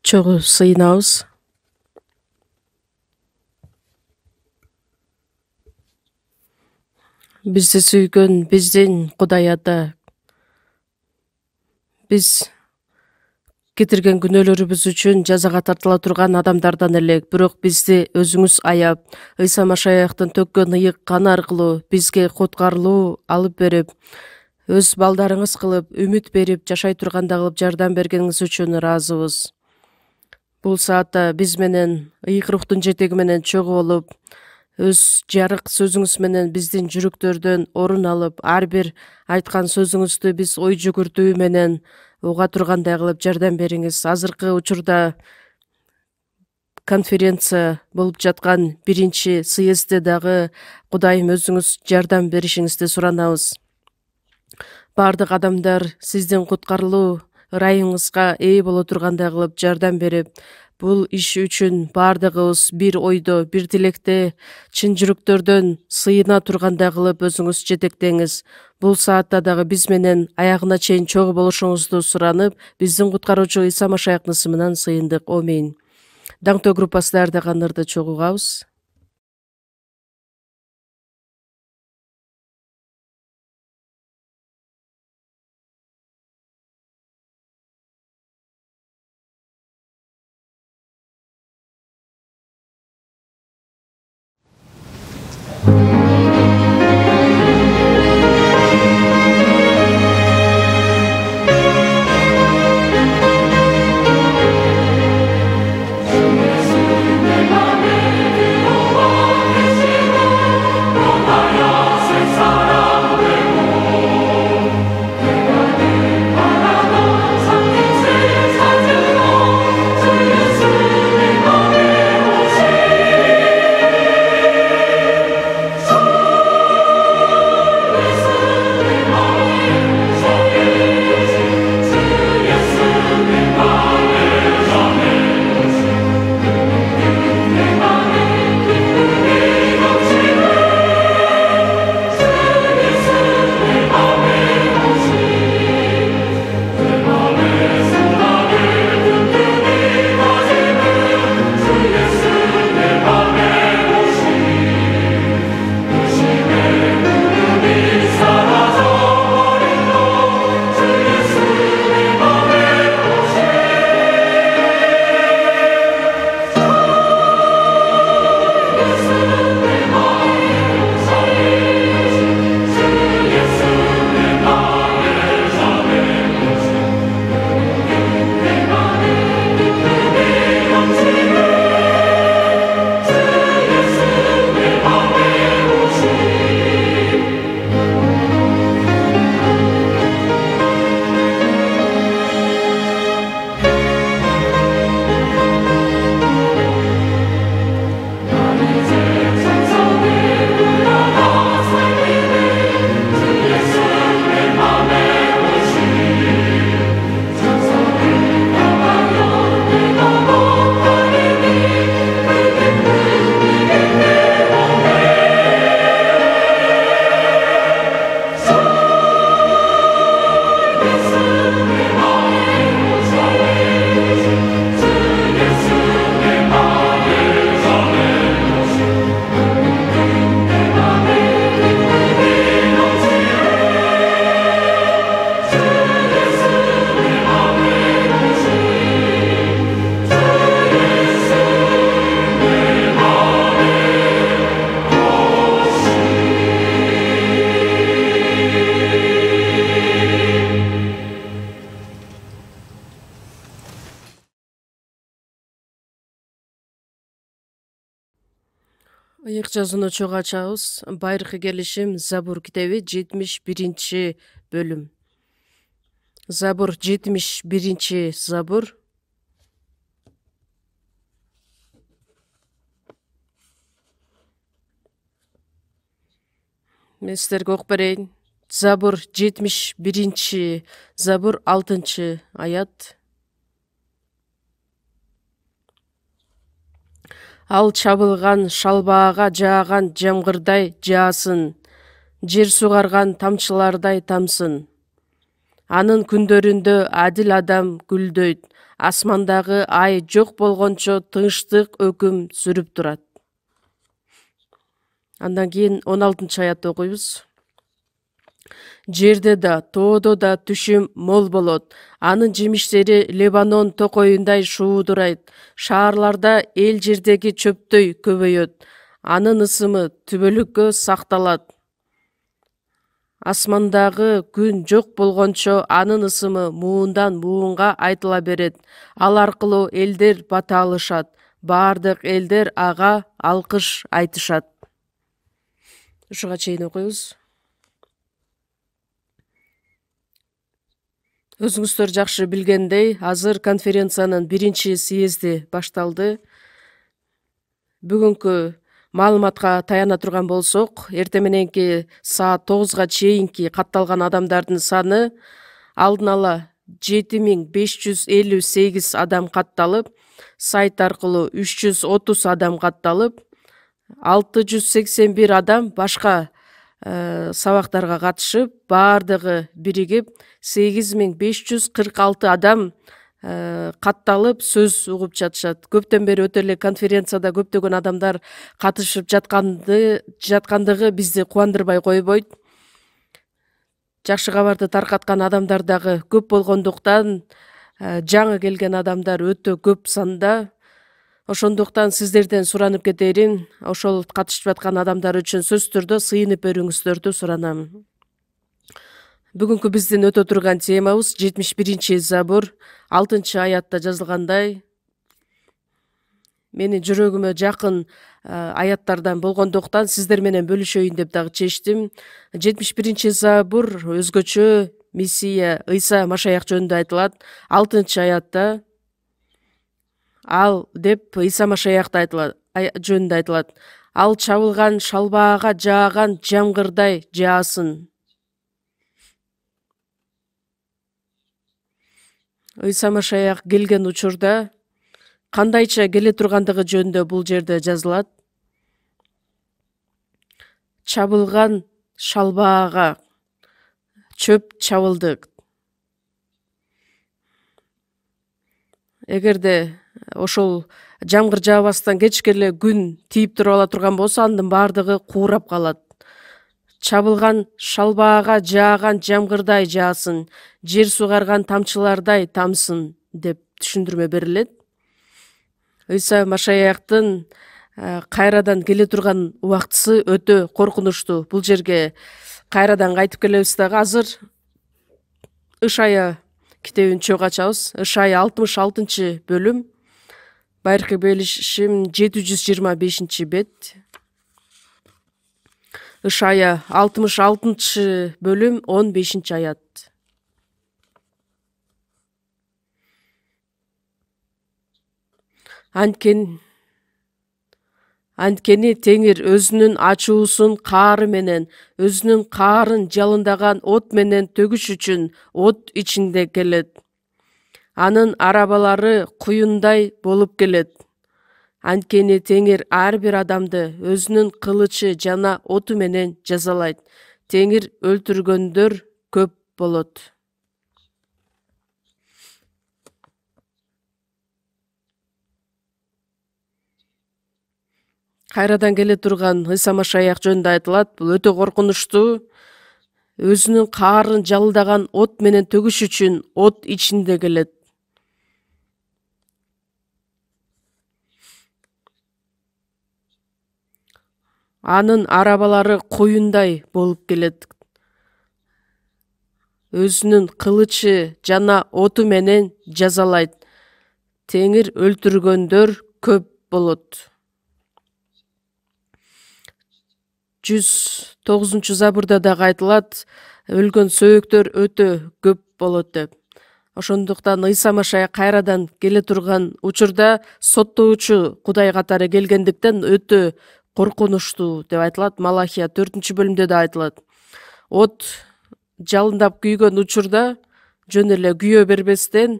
чогуу сыйынабыз. Бизди сүйгөн биздин Кудай Ата, биз кетирген күнөөлөрүбүз үчүн жазага тартыла турган адамдардан элек, бирок бизди өзүңүз аяп, Ыйса Машаяктын төккөн ыйык каны аркылуу бизге куткарылуу алып берип, өз балдарыңыз кылып, үмүт берип, жашай тургандай кылып жардам бергениңиз үчүн ыраазыбыз. Бул саатта биз менен ыйык рухтун жетеги менен чогуу болуп, өз жарык сөзүңүз менен биздин жүрөктөрдөн орун алып, ар бир айткан сөзүңүздү биз ой жүгүртүү менен уга тургандай кылып жардам бериңиз. Азыркы учурда конференция болуп жаткан биринчи съездде дагы Кудайым өзүңүз жардам беришиңизди суранабыз. Бардык адамдар сиздин куткарылуу ырайыңызга ээ боло тургандай кылып жардам берип, бул иш үчүн бардыгыбыз бир ойдо, бир тилекте, чын жүрөктөрдөн сыйына тургандай кылып өзүңүз жетектеңиз. Бул саатта дагы биз менен аягына чейин чогуу болушуңузду суранып, биздин куткаруучу Ыйса Машаяктын ысымынан сыйындык. Аминь. Даңктоо группасы даярдаган ырды чогуугабыз. Ыйык жазууну чогуу ачабыз. Байыркы келишим Забур китеби 71 бөлүм. Забур 71 Забур. Мен силерге окуп берейин. Забур 71 Забур 6 аят. Ал чабылган шалбаага жааган жамгырдай жаасын, жер сугарган тамчылардай тамсын. Анын күндөрүндө адил адам гүлдөйт, Асмандагы ай жок болгончо тынчтык өкүм сүрүп турат. Андан кийин 16-аятты окуйбуз. Жерде да, тоодо да түшүм мол болот. Анын жемиштери Лебанон токойундай шуудурайт. Шаарларда эл жердеги чөптөй көбөйөт. Анын ысымы түбөлүккө сакталат. Асмандагы күн жок болгончо анын ысымы муундан муунга айтыла берет. Ал аркылуу элдер бата алышат. Баардык элдер ага алкыш айтышат. Ушуга чейин окуйбуз. Өзүңүздөр жакшы билгендей, азыр конференциянын 1-съезди башталды. Бүгүнкү маалыматка таяна турган болсок, эртең мененки саат 9-га чейинки катталган адамдардын саны алдын ала 7558 адам катталып, сайт аркылуу 330 адам катталып, 681 адам башка сабактарга катышып, баардыгы биригип 8546 адам катталып сөз угуп жатышат. Көптөн бери өтө эле конференцияда көптөгөн адамдар катышып жаткандыгы бизди кубандырбай койбойт. Жакшы кабарды таркаткан адамдар дагы көп болгондуктан, жаңы келген адамдар өтө көп санда. Ошондуктан сиздерден суранып кетерим, ошол катышып жаткан адамдар үчүн сөзсүз түрдө сыйынып берүүңүздөрдү суранам. Бүгүнкү биздин өтө турган темабыз 71-забур 6-аятта жазылгандай. Менин жүрөгүмө жакын аяттардан болгондуктан сиздер менен бөлүшөйүн деп дагы чечтим. 71-забур өзгөчө Мессия Ыйса Машаяк жөнүндө айтылат. 6-аятта ал деп Ыйса Машаякты жөнүндө айтылат. Ал чабылган шалбаага жааган жамгырдай жаасын. Ыйса Машаяк келген учурда кандайча келе тургандыгы жөнүндө бул жерде жазылат. Чабылган шалбаага чөп чабылды. Эгерде ошол жамгыр жаабастан кечке эле күн тийип туруп ала турган болсо, анын баардыгы куурап калат. Чабылган шалбаага жааган жамгырдай жаасын, жер сугарган тамчылардай тамсын деп түшүндүрмө берилет. Ыйса Машаяктын кайрадан келе турган убактысы өтө коркунучтуу. Бул жерге кайрадан кайтып келебиз дагы. Азыр Ышая китебин чогуу ачабыз. Ышая 66-бөлүм. Байыркы белишим 725-бет. Ышая 66-бөлүм 15-аят. Анткени Теңир өзүнүн ачуусун каары менен, өзүнүн каарын жалындаган от менен төгүш үчүн от ичинде келет. Анын арабалары куюндай болуп келет. Анткени Теңир ар бир адамды өзүнүн кылычы жана оту менен жазалайт. Теңир өлтүргөндөр көп болот. Кайрадан келе турган Ыйса Машаяк жөнүндө айтылат. Бул өтө коркунучтуу. Өзүнүн каарын жалындаган от менен төгүш үчүн от ичинде келет. Анын арабалары коюндай болуп келет. Өзүнүн кылычы жана оту менен жазалайт. Теңир өлтүргөндөр көп болот. 109-забурда дагы айтылат, өлгөн сөйөктөр өтө көп болот деп. Ошондуктан Ыйса Машаяк кайрадан келе турган учурда соттоочу Кудай катары келгендиктен өтө коркунучтуу деп айтылат. Малахия 4-бөлүмдө да айтылат. От жалындап күйгөн учурда жөн эле күйө бербестен,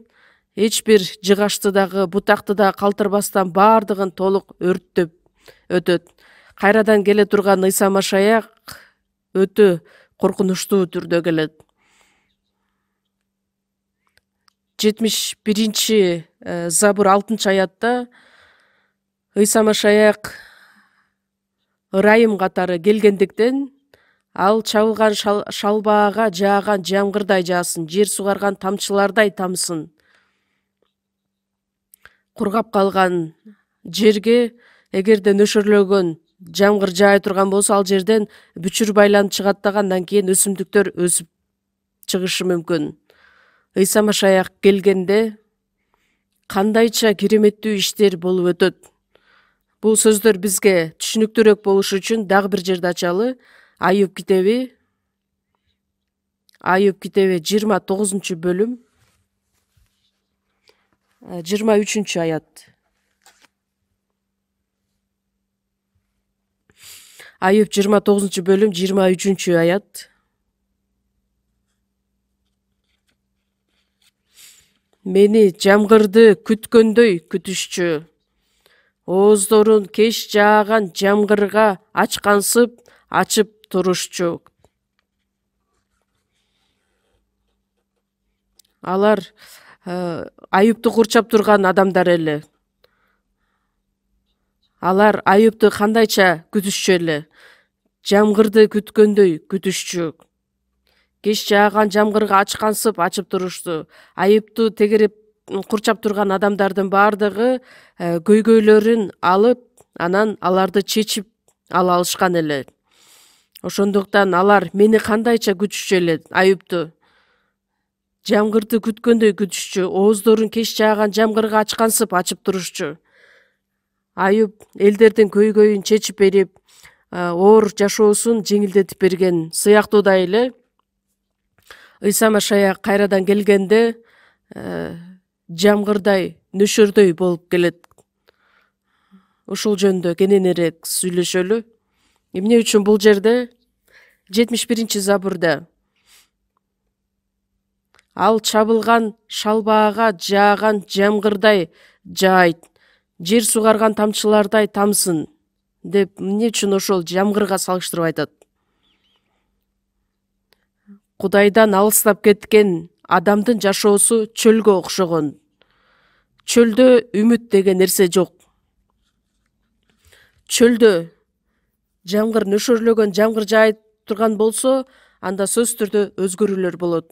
эч бир жыгачты дагы, бутакты дагы калтырбастан баардыгын толук өрттөп өтөт. Кайрадан келе турган Ыйса Машаяк өтө коркунучтуу түрдө келет. 71 Забур 6 аятта Ыйса Машаяк ырайым катары келгендиктен ал чабылган шалбаага жааган жамгырдай жаасын, жер сугарган тамчылардай тамсын. Кургап калган жерге эгерде нөшөрлөгөн жамгыр жаай турган болсо, ал жерден бүчүр байланып чыгат дагы, андан кийин өсүмдүктөр өсүп чыгышы мүмкүн. Ыйса Машаяк келгенде кандайча кереметтүү иштер болуп өтөт. Бул сөздөр бизге түшүнүктүүрөөк болуш үчүн дагы бир жерде ачалы. Айып китеби 29 бөлүм 23 аят. Айып 29 бөлүм 23 аят. Мени жамгырды күткөндөй күтүшчү. Ооздорун кеч жааган жамгырга ачкансып ачып турушчу. Алар Айыпту курчап турган адамдар эле. Алар Айыпту кандайча күтүшчү эле? Жамгырды күткөндөй күтүшчү. Кеч жааган жамгырга ачкансып ачып турушту. Айыпту тегереп курчап турган адамдардын баардыгы көйгөйлөрүн алып, анан аларды чечип ала алышкан эле. Ошондуктан алар мени кандайча күтүшчү эле? Айыпту жамгырды күткөндөй күтүшчү. Ооздорун кеч жааган жамгырга ачкансып ачып турушчу. Айып элдердин көйгөйүн чечип берип, оор жашоосун жеңилдетип берген сыяктуудай эле Ыйса Машаяк кайрадан келгенде жамгырдай, нөшөрдөй болуп келет. Ушул жөнүндө кененирээк сүйлөшөлү. Эмне үчүн бул жерде 71 Забурда ал чабылган шалбаага жааган жамгырдай жаайт, жер сугарган тамчылардай тамсын деп эмне үчүн ошол жамгырга салыштырып айтат? Кудайдан алыстап кеткен адамдын жашоосу чөлгө окшогон. Чөлдө үмүт деген нерсе жок. Чөлдө жамгыр, нөшөрлөгөн жамгыр жаай турган болсо, анда сөзсүз түрдө өзгөрүүлөр болот.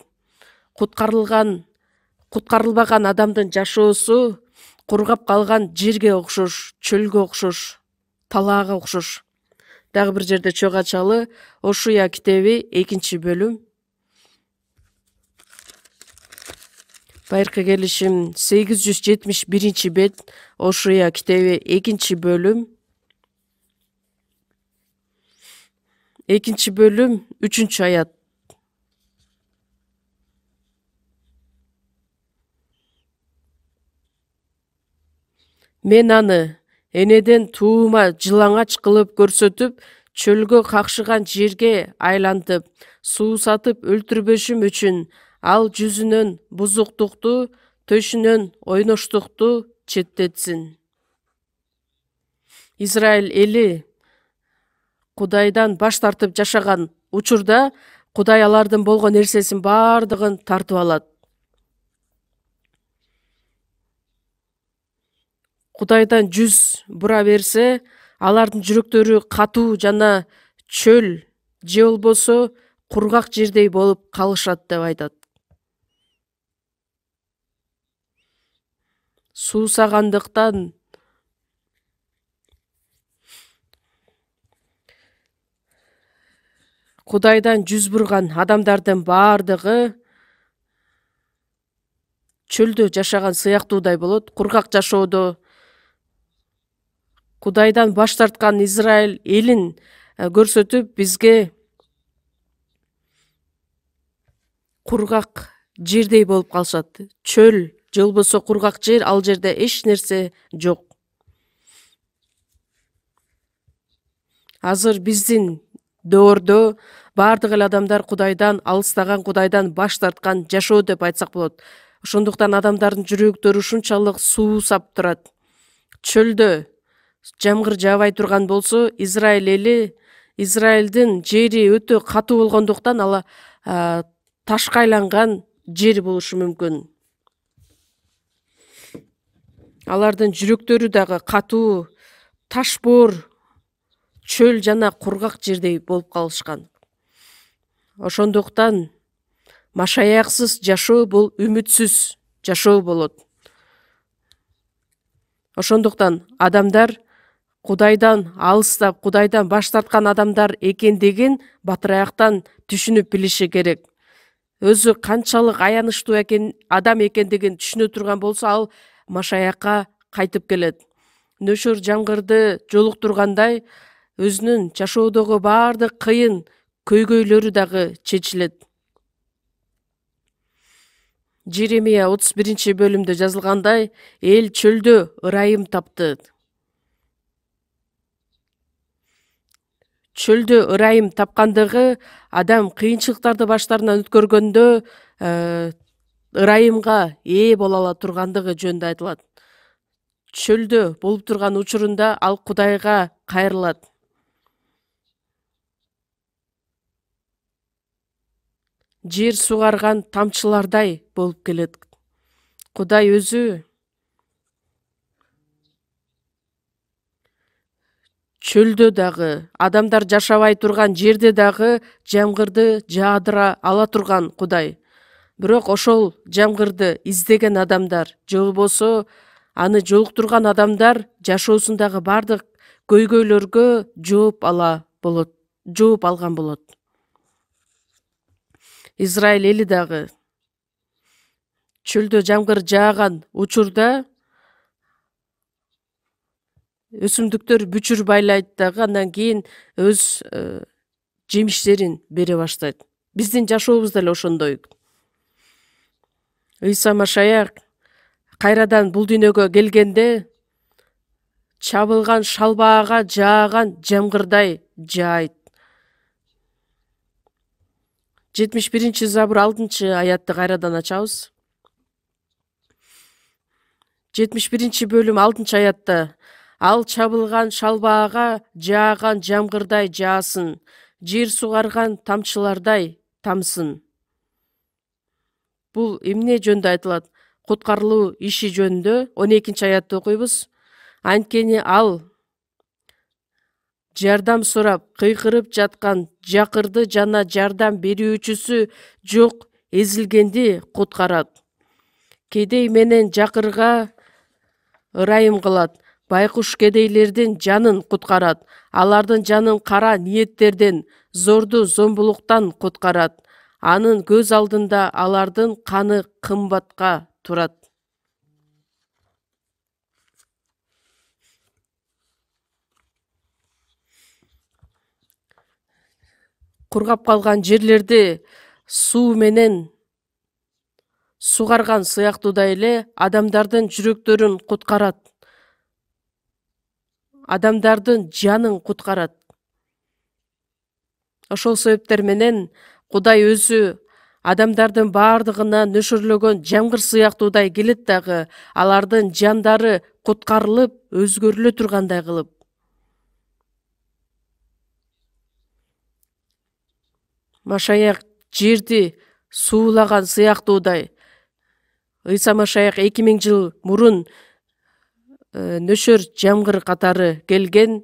Куткарылбаган адамдын жашоосу кургап калган жерге окшош, чөлгө окшош, талаага окшош. Дагы бир жерде чогуу ачалы. Ошуя китеби 2 бөлүм. Байыркы келишим 871 бет. Ошуя китеби 2 бөлүм. 2 бөлүм 3 аят. Мен аны энеден туума жылаңач кылып көрсөтүп, чөлгө какшыган жерге айлантып, суусатып өлтүрбөшүм үчүн ал жүзүнөн бузуктукту, төшүнөн ойноштукту четтетсин. Израиль эли Кудайдан баш тартып жашаган учурда Кудай алардын болгон нерсесин баардыгын тартып алат. Кудайдан жүз бура берсе, алардын жүрөктөрү катуу жана чөл же болбосо кургак жердей болуп калышат деп айтат. Суусагандыктан Кудайдан жүз бурган адамдардын баардыгы чөлдө жашаган сыяктуудай болот. Кургак жашоодо Кудайдан баш тарткан Израиль элин көрсөтүп, бизге кургак жердей болуп калышат. Чөл же болбосо кургак жер, ал жерде эч нерсе жок. Азыр биздин доордо баардык эле адамдар Кудайдан алыстаган, Кудайдан баш тарткан жашоо деп айтсак болот. Ошондуктан адамдардын жүрөктөрү ушунчалык суусап турат. Чөлдө жамгыр жаабай турган болсо, Израиль эли, Израилдин жери өтө катуу болгондуктан ала ташка айланган жер болушу мүмкүн. Алардын жүрөктөрү дагы катуу, таш боор, чөл жана кургак жердей болуп калышкан. Ошондуктан машаяксыз жашоо бул үмүтсүз жашоо болот. Ошондуктан адамдар Кудайдан алыстап, Кудайдан баш тарткан адамдар экендигин батыраяктан түшүнүп билиши керек. Өзү канчалык аянычтуу адам экендигин түшүнө турган болсо, ал машаякка кайтып келет. Нөшөр жамгырды жолуктургандай, өзүнүн жашоодогу баардык кыйын көйгөйлөрү дагы чечилет. Жеремия 31-бөлүмдө жазылгандай, эл чөлдө ырайым тапты. Чөлдө ырайым тапкандыгы адам кыйынчылыктарды баштарынан өткөргөндө ырайымга ээ боло ала тургандыгы жөнүндө айтылат. Чөлдө болуп турган учурунда ал Кудайга кайрылат. Жер сугарган тамчылардай болуп келет. Кудай өзү чөлдө дагы, адамдар жашабай турган жерде дагы жамгырды жаадыра ала турган Кудай. Бирок ошол жамгырды издеген адамдар, же болбосо аны жолуктурган адамдар жашоосундагы бардык көйгөйлөргө жооп алган болот. Израиль эли дагы чөлдө жамгыр жааган учурда өсүмдүктөр бүчүр байлайт дагы, андан кийин өз жемиштерин бере баштайт. Биздин жашообуз деле ошондой. Ыйса Машаяк кайрадан бул дүйнөгө келгенде чабылган шалбаага жааган жамгырдай жаайт. 71-забур 6-аятты кайрадан ачабыз. 71-бөлүм 6-аятта: ал чабылган шалбаага жааган жамгырдай жаасын, жер сугарган тамчылардай тамсын. Бул эмне жөнүндө айтылат? Куткарылуу иши жөнүндө 12-аятты окуйбуз. Анткени ал жардам сурап кыйкырып жаткан жакырды жана жардам берүүчүсү жок эзилгенди куткарат. Кедей менен жакырга ырайым кылат, байкуш кедейлердин жанын куткарат, алардын жанын кара ниеттерден, зорду зомбулуктан куткарат. Анын көз алдында алардын каны кымбатка турат. Кургап калган жерлерди суу менен сугарган сыяктуудай эле адамдардын жүрөктөрүн куткарат. Адамдардын жанын куткарат. Ошол себептер менен Кудай өзү адамдардын баардыгына нөшөрлөгөн жамгыр сыяктуудай келет дагы, алардын жандары куткарылып, өзгөрүлө тургандай кылып. Машаяк жерди суулаган сыяктуудай. Ыйса Машаяк 2000 жыл мурун нөшөр жамгыр катары келген.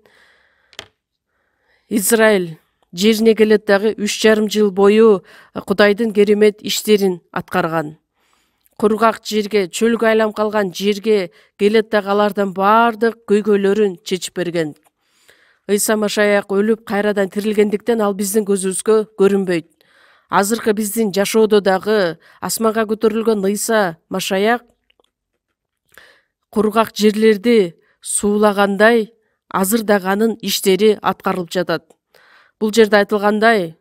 Израиль жерине келет дагы 3,5 жыл бою Кудайдын керемет иштерин аткарган. Кургак жерге, чөлгө айланып калган жерге келет дагы алардын баардык көйгөйлөрүн чечип берген. Ыйса Машаяк өлүп кайрадан тирилгендиктен ал биздин көзүбүзгө көрүнбөйт. Азыркы биздин жашоодо дагы асманга көтөрүлгөн Ыйса Машаяк кургак жерлерди суулагандай, азыр дагы анын иштери аткарылып жатат. Бул жерде айтылгандай,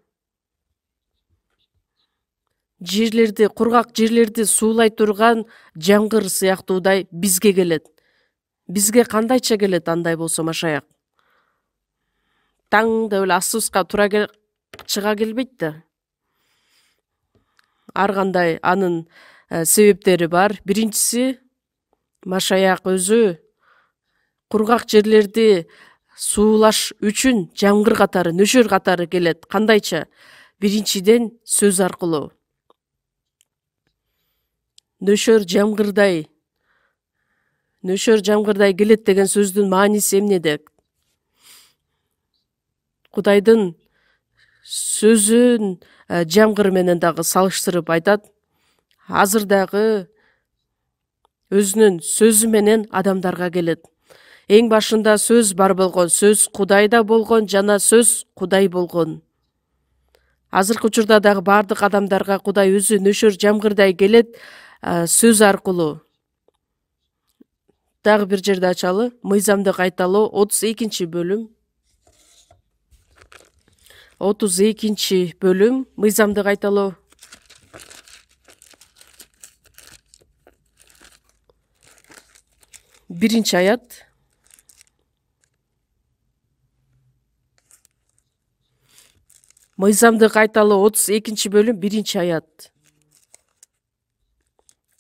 кургак жерлерди суулай турган жамгыр сыяктуудай бизге келет. Бизге кандайча келет андай болсо Машаяк? Таң деп эле автобуска чыга келбейт да. Ар кандай анын себептери бар. Биринчиси, Машаяк өзү кургак жерлерди суулаш үчүн жамгыр катары, нөшөр катары келет. Кандайча? Биринчиден сөз аркылуу. Нөшөр жамгырдай нөшөр жамгырдай келет деген сөздүн мааниси эмнеде? Кудайдын сөзүн жамгыр менен дагы салыштырып айтат. Азыр дагы өзүнүн сөзү менен адамдарга келет. Эң башында сөз бар болгон, сөз Кудайда болгон жана сөз Кудай болгон. Азыркы учурда дагы бардык адамдарга Кудай өзү нөшөр жамгырдай келет сөз аркылуу. Дагы бир жерде ачалы. Мыйзамды кайталоо 32 бөлүм. 32 бөлүм мыйзамды кайталоо. Биринчи аят. Мыйзамды кайталоо 32 бөлүм 1 аят.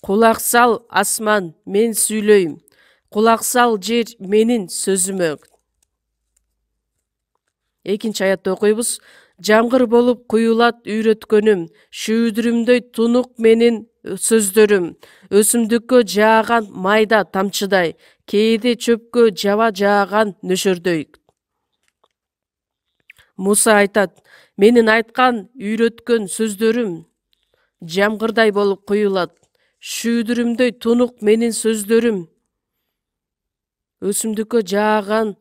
Кулак сал асман, мен сүйлөйм. Кулак сал жер менин сөзүмө. 2 аятты окуйбуз. Жамгыр болуп куюлат үйрөткөнүм, шүүдүрүмдөй тунук менин сөздөрүм, өсүмдүккө жааган майда тамчыдай, кээде чөпкө жаба жааган нөшөрдөй. Муса айтат, менин айткан үйрөткөн сөздөрүм жамгырдай болуп куюлат, шүүдүрүмдөй тунук менин сөздөрүм, өсүмдүккө жааган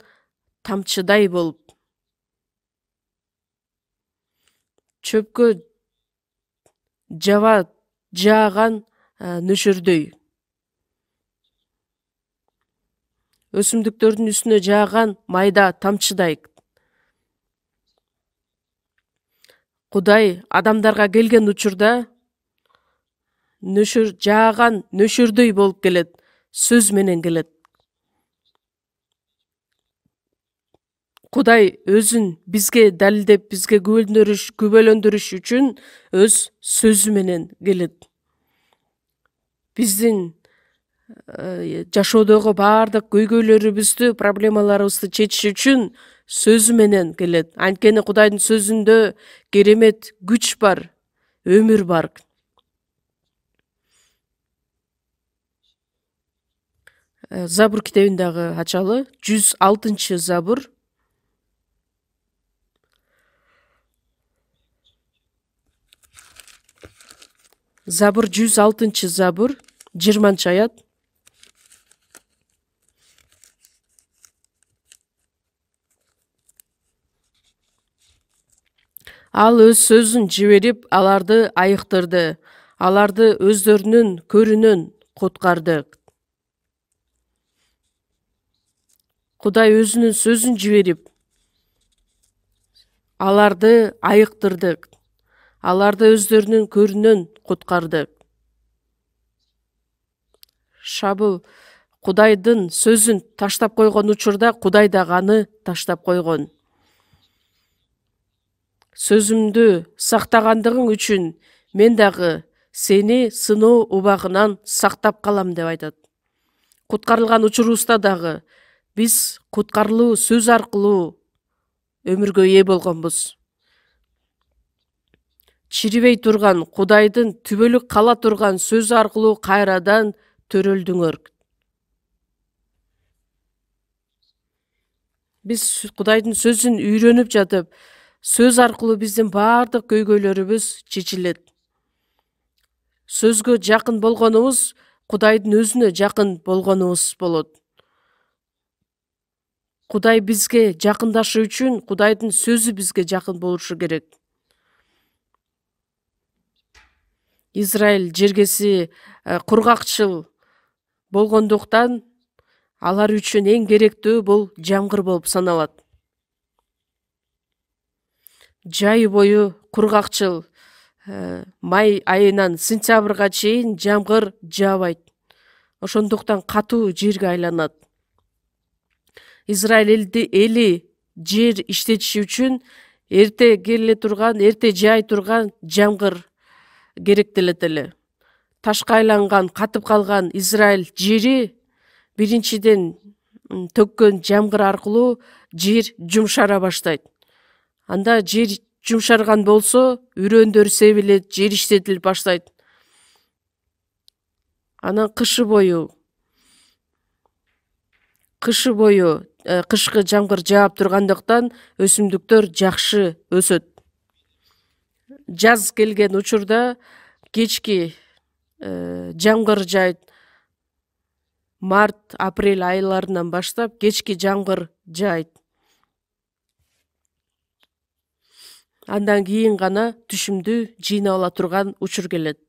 тамчыдай болуп, чөпкө жаба жааган нөшөрдөй, өсүмдүктөрдүн үстүнө жааган майда тамчыдай. Кудай адамдарга келген учурда нөшөр жааган нөшөрдөй болуп келет, сөз менен келет. Кудай өзүн бизге далилдеп, бизге күбөлөндүрүш үчүн өз сөзү менен келет. Биздин жашоодогу баардык көйгөйлөрүбүздү, проблемаларыбызды чечиш үчүн сөзү менен келет. Анткени Кудайдын сөзүндө керемет күч бар, өмүр бар. Забур китебин дагы ачалы. 106 Забур. Забур 106 Забур 20 аят. Ал өз сөзүн жиберип, аларды айыктырды. Аларды өздөрүнүн көрүнөн куткарды. Кудай өзүнүн сөзүн жиберип, аларды айыктырды. Аларды өздөрүнүн көрүнөн куткарды. Шабыл Кудайдын сөзүн таштап койгон учурда Кудай дагы аны таштап койгон. Сөзүмдү сактагандыгың үчүн мен дагы сени сыноо убагынан сактап калам деп айтат. Куткарылган учурубузда дагы биз куткарылуу сөз аркылуу өмүргө ээ болгонбуз. Чирибей турган Кудайдын түбөлүк кала турган сөзү аркылуу кайрадан төрөлдүңөр. Биз Кудайдын сөзүн үйрөнүп жатып, сөз аркылуу биздин баардык көйгөйлөрүбүз чечилет. Сөзгө жакын болгонубуз Кудайдын өзүнө жакын болгонубуз болот. Кудай бизге жакындашы үчүн Кудайдын сөзү бизге жакын болушу керек. Израиль жергеси кургакчыл болгондуктан алар үчүн эң керектүү бул жамгыр болуп саналат. Жай бою кургакчыл, май айынан сентябрга чейин жамгыр жаабайт. Ошондуктан катуу жерге айланат. Израиль эли жер иштетиши үчүн эрте жаай турган жамгыр керектелет эле. Ташка айланган, катып калган Израиль жери биринчиден төккөн жамгыр аркылуу жер жумшара баштайт. Анда жер жумшарган болсо, үрөндөр себилет, жер иштетилип баштайт. Анан кышы бою кышы бою кышкы жамгыр жаап тургандыктан өсүмдүктөр жакшы өсөт. Жаз келген учурда кечки жамгыр жайт. Март, апрель айларынан баштап кечки жамгыр жайт. Андан кийин гана түшүмдү жыйнап ала турган учур келет.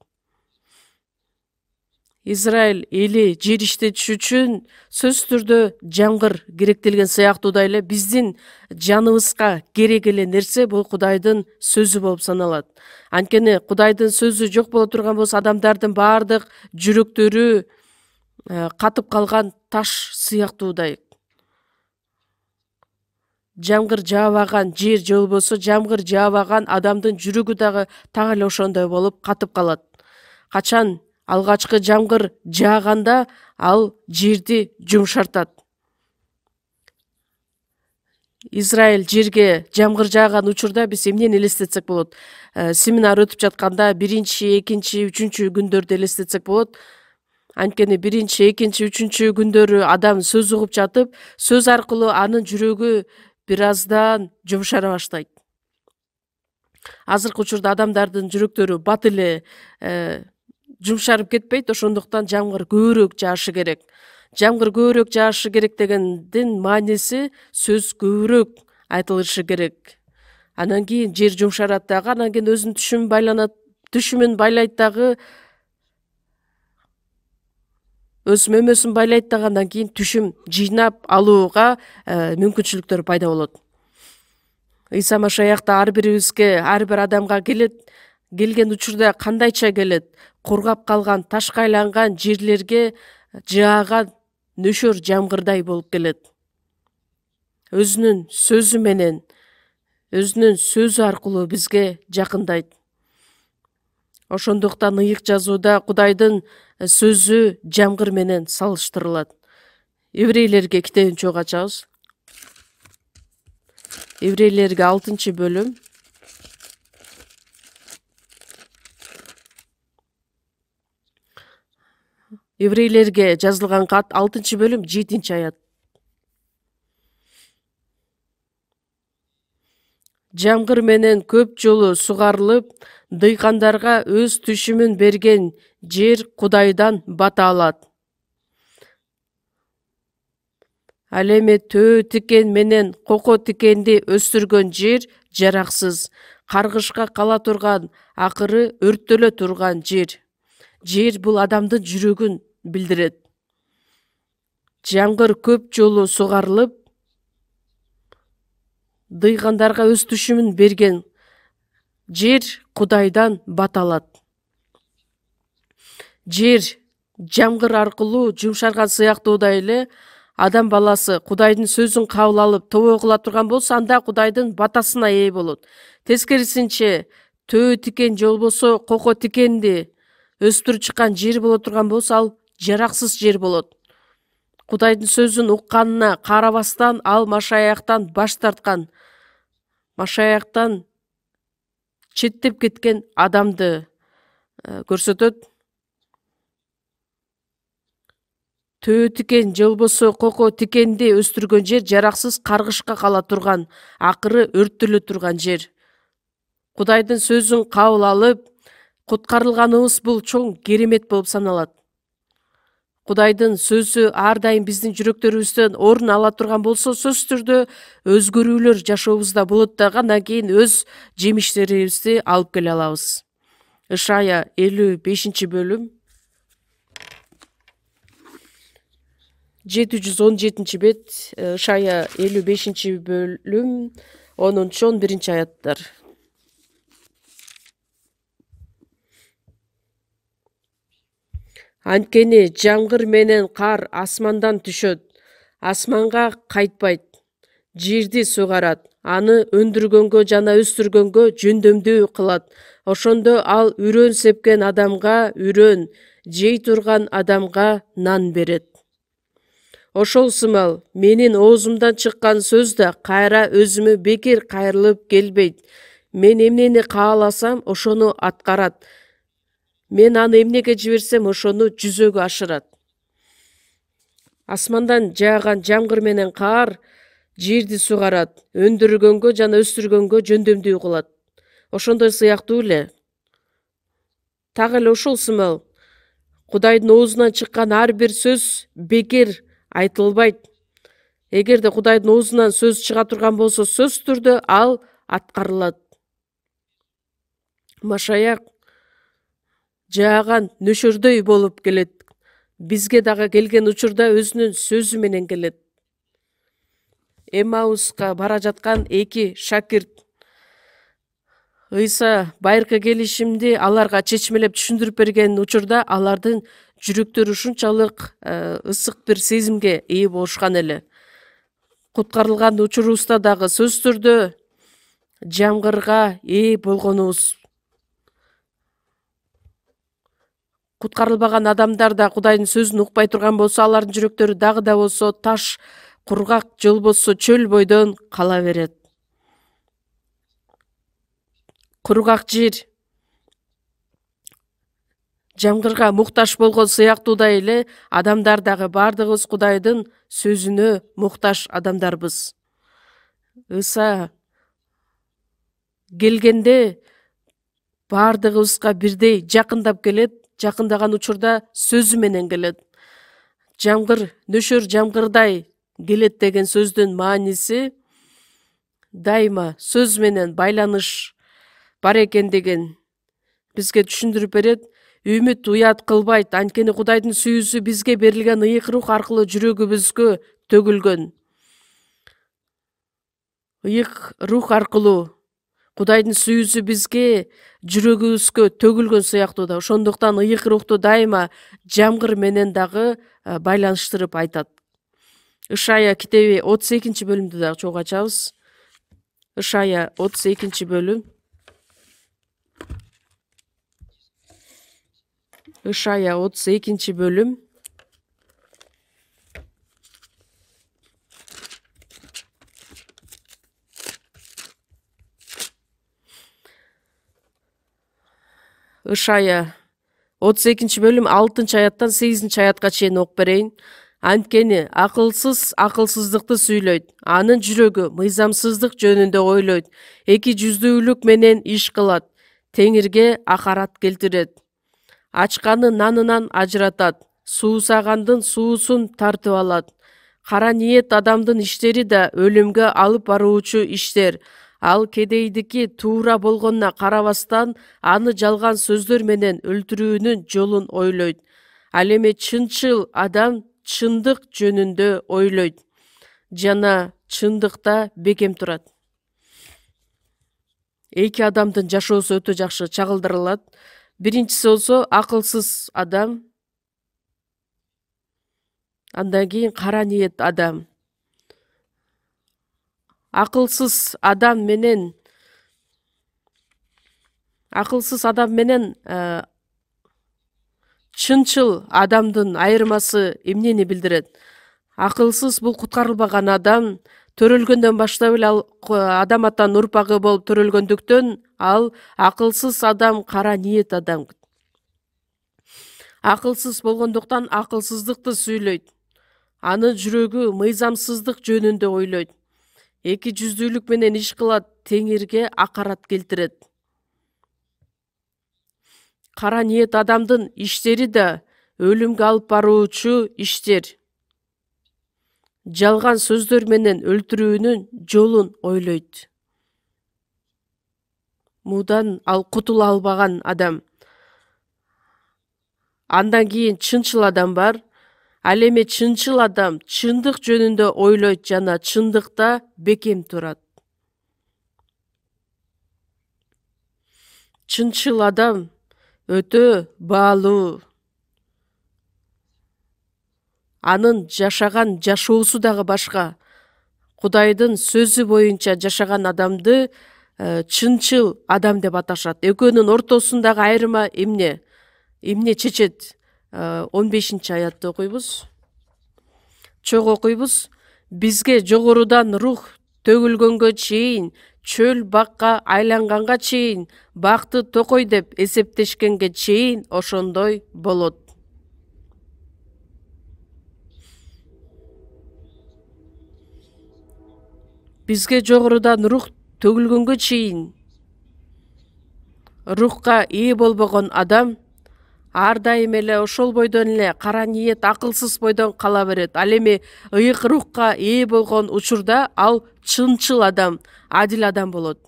Израиль эли жер иштетиш үчүн сөзсүз түрдө жамгыр керектелген сыяктуудай эле биздин жаныбызга керек эле нерсе бул Кудайдын сөзү болуп саналат. Анткени Кудайдын сөзү жок боло турган болсо адамдардын баардык жүрөктөрү катып калган таш сыяктуудай. Жамгыр жаабаган жер же болбосо жамгыр жаабаган адамдын жүрөгү дагы так эле ошондой болуп катып калат. Качан алгачкы жамгыр жааганда ал жерди жумшартат. Израиль жерге жамгыр жааган учурда биз эмнени элестетсек болот? Семинар өтүп жатканда 1, 2, 3 күндөрдү элестетсек болот. Анткени 1, 2, 3 күндөрү адам сөз угуп жатып, сөз аркылуу анын жүрөгү бир аздан жумшара баштайт. Азыркы учурда адамдардын жүрөктөрү бат эле жумшарып кетпейт, ошондуктан жамгыр көбүрөөк жаашы керек. Жамгыр көбүрөөк жаашы керек дегендин мааниси сөз көбүрөөк айтылышы керек. Анан кийин жер жумшарат дагы, анан кийин өзүнүн түшүмүн байлайт дагы, өз мөмөсүн байлайт дагы, андан кийин түшүм жыйнап алууга мүмкүнчүлүктөр пайда болот. Ыйса Машаяк да ар бирибизге, ар бир адамга келген учурда кандайча келет? Кургап калган, ташка айланган жерлерге жааган нөшөр жамгырдай болуп келет. Өзүнүн сөзү менен, өзүнүн сөзү аркылуу бизге жакындайт. Ошондуктан ыйык жазууда Кудайдын сөзү жамгыр менен салыштырылат. Еврейлерге китебин чогуу ачабыз. Еврейлерге 6-бөлүм. Еврейлерге жазылган кат 6-бөлүм 7-аят. Жамгыр менен көп жолу сугарылып, дыйкандарга өз түшүмүн берген жер Кудайдан бата алат. Ал эми төө тикен менен коко тикенди өстүргөн жер жараксыз, каргышка кала турган, акыры өрттөлө турган жер. Жер бул адамдын жүрөгүн билдирет. Жамгыр көп жолу сугарылып, дыйкандарга өз түшүмүн берген жер Кудайдан бата алат. Жер жамгыр аркылуу жумшарган сыяктуудай эле адам баласы Кудайдын сөзүн кабыл алып тобо кыла турган болсо, анда Кудайдын батасына ээ болот. Тескерисинче, төө тикен же болбосо коко тикенди өстүрүп чыккан жер боло турган болсо, ал жараксыз жер болот. Кудайдын сөзүн укканына карабастан ал Машаяктан баш тарткан, Машаяктан четтеп кеткен адамды көрсөтөт. Төө тикен же болбосо коко тикенди өстүргөн жер жараксыз, каргышка кала турган, акыры өрттөлө турган жер. Кудайдын сөзүн кабыл алып, куткарылганыбыз бул чоң керемет болуп саналат. Кудайдын сөзү ар дайым биздин жүрөктөрүбүздөн орун ала турган болсо, сөзсүз түрдө өзгөрүүлөр жашообузда болот дагы, андан кийин өз жемиштерибизди алып келе алабыз. Ишая 55-бөлүм 717 бет. Ишая 55-бөлүм 10-11 аяттар. Анткени жамгыр менен кар асмандан түшөт, асманга кайтпайт, жерди сугарат, аны өндүргөнгө жана өстүргөнгө жөндөмдүү кылат. Ошондо ал үрөн сепкен адамга үрөн, жей турган адамга нан берет. Ошол сымал менин оозумдан чыккан сөз да кайра өзүмө бекер кайрылып келбейт. Мен эмнени кааласам, ошону аткарат. Мен аны эмнеге жиберсем, ошону жүзөгө ашырат. Асмандан жааган жамгыр менен каар жерди сугарат, өндүргөнгө жана өстүргөнгө жөндөмдүү кылат. Ошондой сыяктуу эле так эле ушул сымал Кудайдын оозунан чыккан ар бир сөз бекер айтылбайт. Эгерде Кудайдын оозунан сөз чыга турган болсо, сөзсүз түрдө ал аткарылат. Машаяк жааган нөшөрдөй болуп келет. Бизге дагы келген учурда өзүнүн сөзү менен келет. Эммауска бара жаткан эки шакирт Ыйса байыркы келишимди аларга чечмелеп түшүндүрүп берген учурда алардын жүрөктөрү ушунчалык ысык бир сезимге ээ болушкан эле. Куткарылган учурубузда дагы сөзсүз түрдө жамгырга ээ болгонубуз. Куткарылбаган адамдар да Кудайдын сөзүн укпай турган болсо, алардын жүрөктөрү дагы да болсо таш, кургак же болбосо чөл бойдон кала берет. Кургак жер жамгырга муктаж болгон сыяктуудай эле адамдар дагы бардыгыбыз Кудайдын сөзүнө муктаж адамдарбыз. Ыйса келгенде бардыгыбызга бирдей жакындап келет, жакындаган учурда сөзү менен келет. Жамгыр нөшөр жамгырдай келет деген сөздүн мааниси дайыма сөз менен байланыш бар экендигин бизге түшүндүрүп берет. Үмүт уят кылбайт, анткени Кудайдын сүйүүсү бизге берилген ыйык рух аркылуу жүрөгүбүзгө төгүлгөн. Ыйык рух аркылуу Кудайдын сүйүүсү бизге жүрөгүбүзгө төгүлгөн сыяктуу да. Ошондуктан ыйык рухту дайыма жамгыр менен дагы байланыштырып айтат. Ышая китеби 32-бөлүмдү дагы чогуу ачабыз. Ышая 32-бөлүм. Ышая 32-бөлүм. Ышая 32-бөлүм 6-аяттан 8-аятка чейин окуп берейин. Анткени акылсыз акылсыздыкты сүйлөйт, анын жүрөгү мыйзамсыздык жөнүндө ойлойт, эки жүздүүлүк менен иш кылат, теңирге акарат келтирет. Ачканын нанынан ажыратат, суусагандын суусун тартып алат. Кара ниет адамдын иштери да өлүмгө алып баруучу иштер. Ал кедейдики туура болгонуна карабастан, аны жалган сөздөр менен өлтүрүүнүн жолун ойлойт. Ал эми чынчыл адам чындык жөнүндө ойлойт жана чындыкта бекем турат. Эки адамдын жашоосу өтө жакшы чагылдырылат. Биринчиси болсо акылсыз адам, андан кийин кара ниет адам. Акылсыз адам менен чынчыл адамдын айырмасы эмнени билдирет? Акылсыз бул куткарылбаган адам, төрөлгөндөн баштап эле ал адам атанын урпагы болуп төрөлгөндүктөн ал акылсыз адам, кара ниет адам. Акылсыз болгондуктан акылсыздыкты сүйлөйт. Анын жүрөгү мыйзамсыздык жөнүндө ойлойт. Эки жүздүүлүк менен иш кылат, теңирге акарат келтирет. Кара ниет адамдын иштери да өлүмгө алып баруучу иштер. Жалган сөздөр менен өлтүрүүнүн жолун ойлойт. Мудан ал кутула албаган адам. Андан кийин чынчыл адам бар. Ал эми чынчыл адам чындык жөнүндө ойлойт жана чындыкта бекем турат. Чынчыл адам өтө баалуу. Анын жашаган жашоосу дагы башка. Кудайдын сөзү боюнча жашаган адамды чынчыл адам деп аташат. Экөөнүн ортосундагы айырма эмне? Эмне чечет? 15-аятты окуйбуз. Чогуу окуйбуз. Бизге жогорудан рух төгүлгөнгө чейин, чөл бакка айланганга чейин, бакты токой деп эсептешкенге чейин ошондой болот. бизге жогорудан рух төгүлгөнгө чейин рухка ээ болбогон адам ар дайым эле ошол бойдон эле кара ниет, акылсыз бойдон кала берет. Ал эми ыйык рухка ээ болгон учурда ал чынчыл адам, адил адам болот.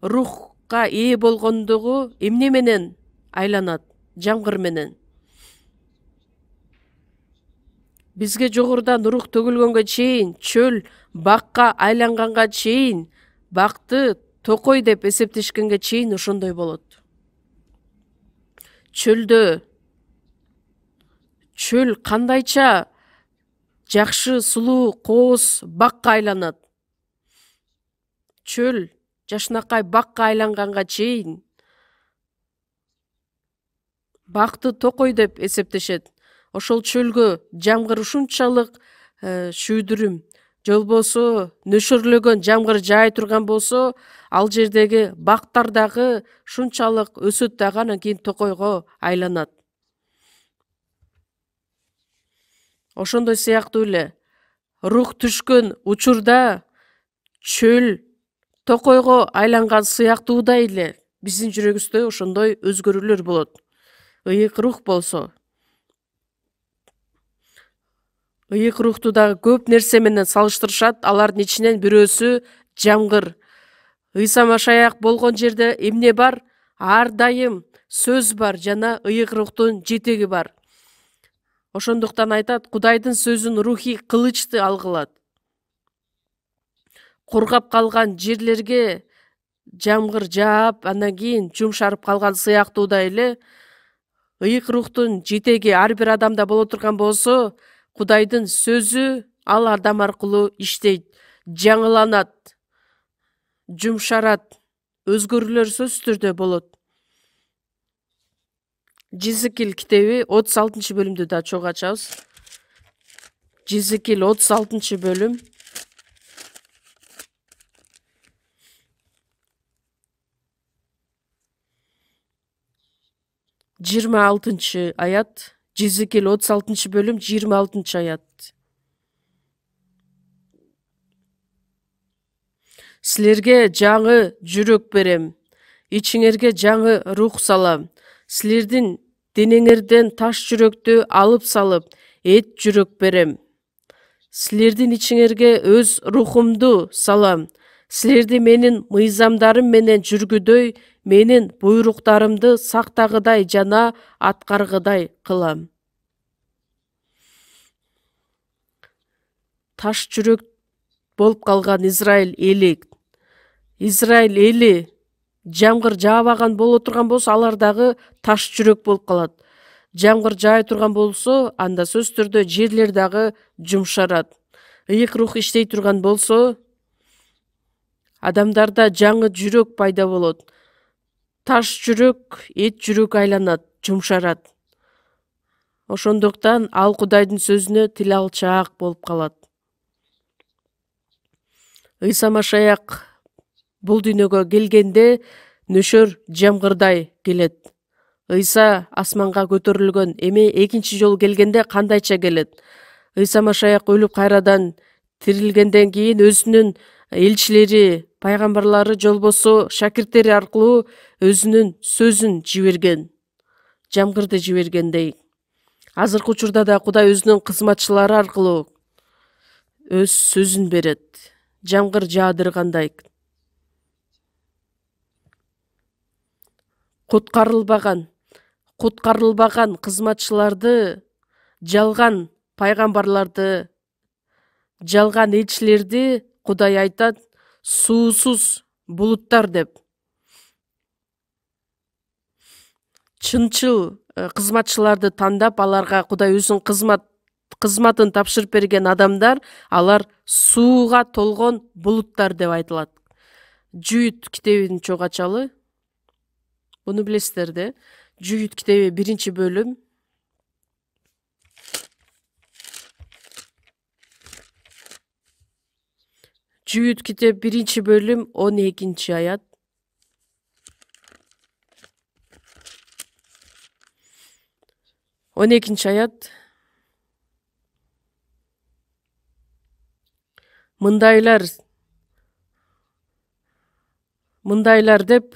Рухка ээ болгондугу эмне менен айланат? Жамгыр менен. Бизге жогорудан рух төгүлгөнгө чейин, чөл бакка айланганга чейин, бакты токой деп эсептешкенге чейин ошондой болот. Чөл кандайча жакшы, сулуу, кооз бакка айланат. Чөл жашынакай бакка айланганга чейин бакты токой деп эсептешет. Ошол чөлгө жамгыр ушунчалык шүйдүрүм, же болбосо нөшөрлөгөн жамгыр жаай турган болсо, ал жердеги бактар дагы шунчалык өсөт дагы, анан кийин токойго айланат. Ошондой сыяктуу эле рух түшкөн учурда чөл токойго айланган сыяктуудай эле биздин жүрөгүбүздө ошондой өзгөрүүлөр болот. Ыйык рух болсо, ыйык рухту дагы көп нерсе менен салыштырышат. Алардын ичинен бирөөсү жамгыр. Ыйса Машаяк болгон жерде эмне бар? Ар дайым сөз бар жана ыйык рухтун жетеги бар. Ошондуктан айтат, Кудайдын сөзүн рухий кылычты алгылат. Кургап калган жерлерге жамгыр жаап, андан кийин жумшарып калган сыяктуудай эле ыйык рухтун жетеги ар бир адамда боло турган болсо, Кудайдын сөзү ал адам аркылуу иштейт, жаңыланат, жумшарат, өзгөрүүлөр сөзсүз түрдө болот. Жизикил китеби 36-бөлүмдү да чогуу ачабыз. Жизикил 36-бөлүм. 26-аят. Жизикил 36-бөлүм 26-аят. Силерге жаңы жүрөк берем, ичиңерге жаңы рух салам. Силердин денеңерден таш жүрөктү алып салып, эт жүрөк берем. Силердин ичиңерге өз рухумду салам. Силерди менин мыйзамдарым менен жүргүдөй, менин буйруктарымды сактагыдай жана аткаргыдай кылам. Таш жүрөк болуп калган Израиль эли жамгыр жаабаган боло турган болсо, алар дагы таш жүрөк болуп калат. Жамгыр жаай турган болсо, анда сөз түрдө жерлер дагы жумшарат. Ыйык рух иштей турган болсо, адамдарда жаңы жүрөк пайда болот. Таш жүрөк эт жүрөк айланат, жумшарат. Ошондуктан ал Кудайдын сөзүнө тил алчаак болуп калат. Ыйса Машаяк бул дүйнөгө келгенде нөшөр жамгырдай келет. Ыйса асманга көтөрүлгөн, эми экинчи жолу келгенде кандайча келет? Ыйса Машаяк өлүп кайрадан тирилгенден кийин өзүнүн элчилери, пайгамбарлары, же болбосо шакирттери аркылуу өзүнүн сөзүн жиберген, жамгырды жибергендей. Азыркы учурда да Кудай өзүнүн кызматчылары аркылуу өз сөзүн берет, жамгыр жаадыргандай. Куткарылбаган кызматчыларды, жалган пайгамбарларды, жалган элчилерди Кудай айтат суусуз булуттар деп. Чынчыл кызматчыларды тандап, аларга Кудай өзүнүн кызматын тапшырып берген адамдар, алар сууга толгон булуттар деп айтылат. Жүйүт китебин чогуу ачалы. Буну билесиздер да. Жүйүт китеби 1-бөлүм. Жүйүт китеп 1-бөлүм 12-аят. Он экинчи аят. Мындайлар мындайлар деп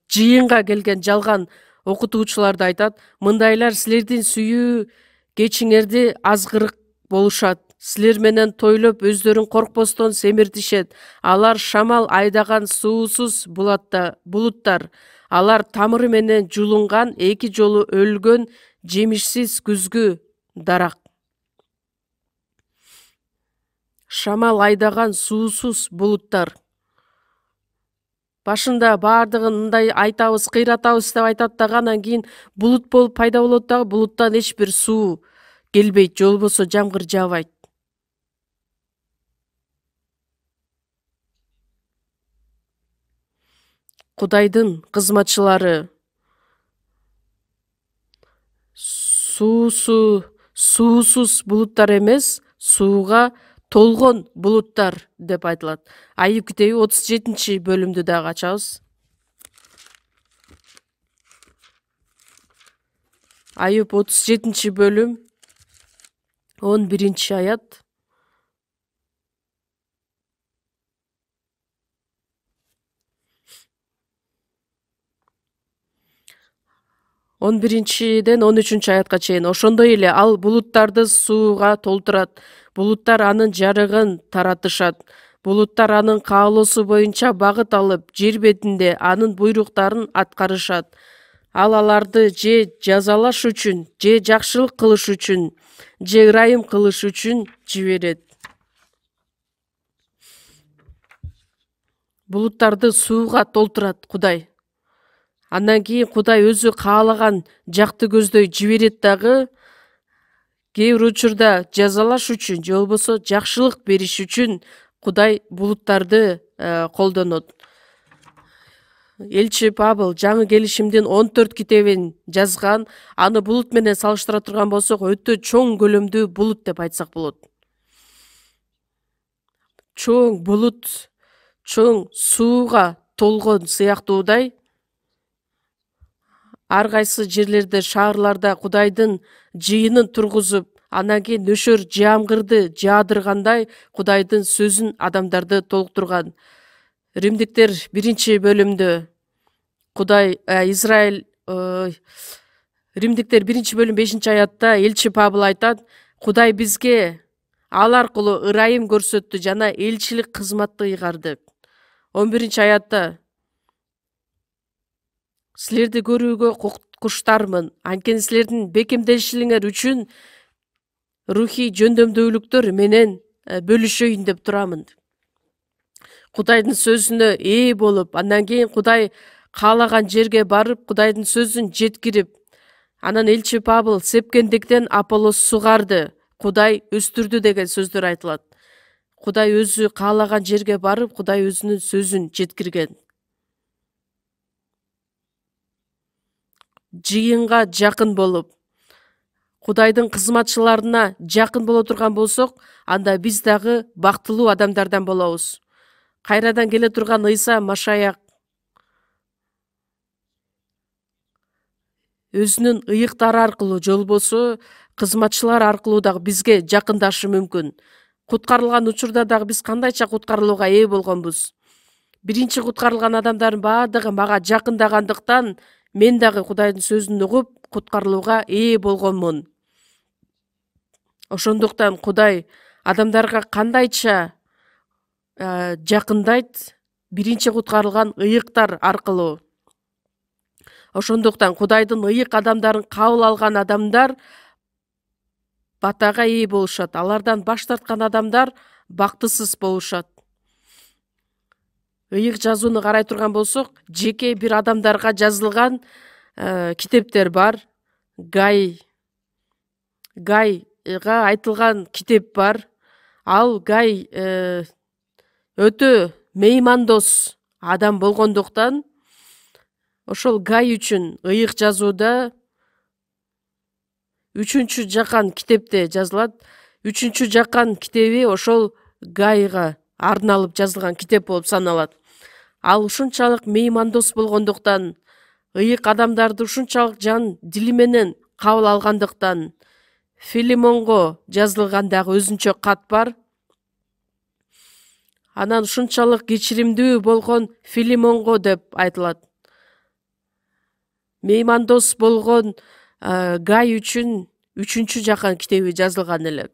жыйынга келген жалган окутуучуларды айтат. Мындайлар силердин сүйүү кечиңерди азгырык болушат. Силер менен тойлоп өздөрүн коркпостон семиртишет. Алар шамал айдаган суусуз булуттар. Алар тамыры менен жулунган, эки жолу өлгөн, жемишсиз күзгү дарак. Шамал айдаган суусуз булуттар. Башында баардыгын мындай айтабыз, кыйратабыз деп айтат дагы, анан кийин булут болуп пайда болот дагы, булуттан эч бир суу келбейт, же болбосо жамгыр жаабайт. Кудайдын кызматчылары суусуз булуттар эмес, сууга толгон булуттар деп айтылат. Айып китеби 37-бөлүмдү дагы ачабыз. Айып 37-бөлүм 11-аят. 11-ден 13-аятка чейин. Ошондой эле ал булуттарды сууга толтурат. Булуттар анын жарыгын таратышат. Булуттар анын каалоосу боюнча багыт алып, жер бетинде анын буйруктарын аткарышат. Ал аларды же жазалаш үчүн, же жакшылык кылыш үчүн, же ырайым кылыш үчүн жиберет. Булуттарды сууга толтурат Кудай. Андан кийин Кудай өзү каалаган жакты көздөй жиберет дагы, кээ бир учурда жазалаш үчүн, же болбосо жакшылык бериш үчүн Кудай булуттарды колдонот. Элчи Павыл жаңы келишимдин 14 китебин жазган, аны булут менен салыштыра турган болсок, өтө чоң көлөмдүү булут деп айтсак болот. Чоң булут, чоң сууга толгон сыяктуудай, ар кайсы жерлерде, шаарларда Кудайдын жыйынын тургузуп, анан кийин нөшөр жамгырды жаадыргандай Кудайдын сөзүн адамдарды толуктурган. Римдиктер 1-бөлүмдө Кудай Римдиктер 1-бөлүм 5-аятта элчи Павыл айтат: Кудай бизге ал аркылуу ырайым көрсөттү жана элчилик кызматты ыйгарды. 11-аятта силерди көрүүгө куштармын, анткени силердин бекемделишиңер үчүн рухий жөндөмдүүлүктөр менен бөлүшөйүн деп турамын. Кудайдын сөзүнө ээ болуп, андан кийин Кудай каалаган жерге барып, Кудайдын сөзүн жеткирип, анан элчи Павыл сепкендиктен Аполлос сугарды, Кудай өстүрдү деген сөздөр айтылат. Кудай өзү каалаган жерге барып, Кудай өзүнүн сөзүн жеткирген. Жыйынга жакын болуп, Кудайдын кызматчыларына жакын боло турган болсок, анда биз дагы бактылуу адамдардан болобуз. Кайрадан келе турган Ыйса Машаяк өзүнүн ыйыктары аркылуу, же болбосо кызматчылар аркылуу дагы бизге жакындашы мүмкүн. Куткарылган учурда дагы биз кандайча куткарылууга ээ болгонбуз? Биринчи куткарылган адамдардын баардыгы мага жакындагандыктан, мен дагы Кудайдын сөзүн угуп, куткарылууга ээ болгонмун. Ошондуктан Кудай адамдарга кандайча жакындайт? Биринчи куткарылган ыйыктар аркылуу. Ошондуктан Кудайдын ыйык адамдарын кабыл алган адамдар батага ээ болушат. Алардан баш тарткан адамдар бактысыз болушат. Ыйык жазууну карай турган болсок, жеке бир адамдарга жазылган китептер бар. Гайга айтылган китеп бар. Ал Гай өтө меймандос адам болгондуктан, ошол Гай үчүн ыйык жазууда 3-жакан китепте жазылат. 3-жакан китеби ошол Гайга арналып жазылган китеп болуп саналат. Ал ушунчалык меймандос болгондуктан, ыйык адамдарды ушунчалык жан дили менен кабыл алгандыктан, Филимонго жазылган дагы өзүнчө кат бар. Анан ушунчалык кечиримдүү болгон Филимонго деп айтылат. Меймандос болгон Гай үчүн 3-чү жакан китеби жазылган эле.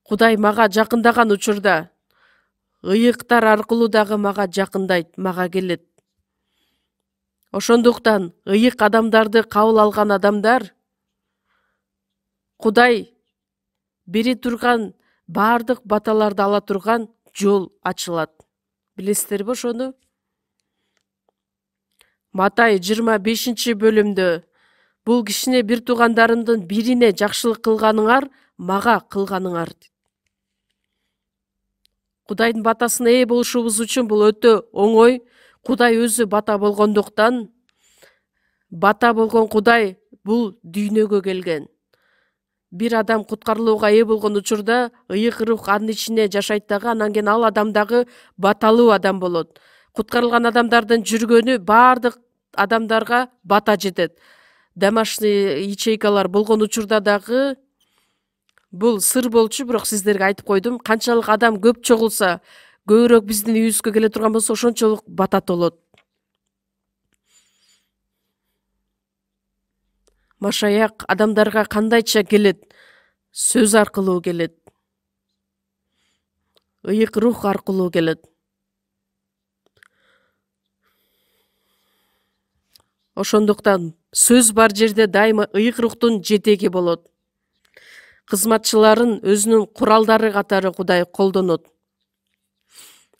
Кудай мага жакындаган учурда ыйыктар аркылуу дагы мага жакындайт, мага келет. Ошондуктан ыйык адамдарды кабыл алган адамдар Кудай бери турган баардык баталарды ала турган жол ачылат. Билесиздерби ошону? Матай 25-бөлүмдө бул кишине бир туугандарымдын бирине жакшылык кылганыңар мага кылганыңар. Кудайдын батасына ээ болушубуз үчүн бул өтө оңой. Кудай өзү бата болгондуктан, бата болгон Кудай бул дүйнөгө келген. Бир адам куткарылууга ээ болгон учурда ыйык рух анын ичине жашайт дагы, анан кийин ал адам дагы баталуу адам болот. Куткарылган адамдардын жүргөнү баардык адамдарга бата жетет. Домашний ячейкалар болгон учурда дагы бул сыр болчу, бирок сиздерге айтып койдум. Канчалык адам көп чогулса, көбүрөөк биздин үйүбүзгө келе турган болсо, ошончолук бата толот. Машаяк адамдарга кандайча келет? Сөз аркылуу келет. Ыйык рух аркылуу келет. Ошондуктан сөз бар жерде дайыма ыйык рухтун жетеги болот. Кызматчыларын өзүнүн куралдары катары Кудай колдонот.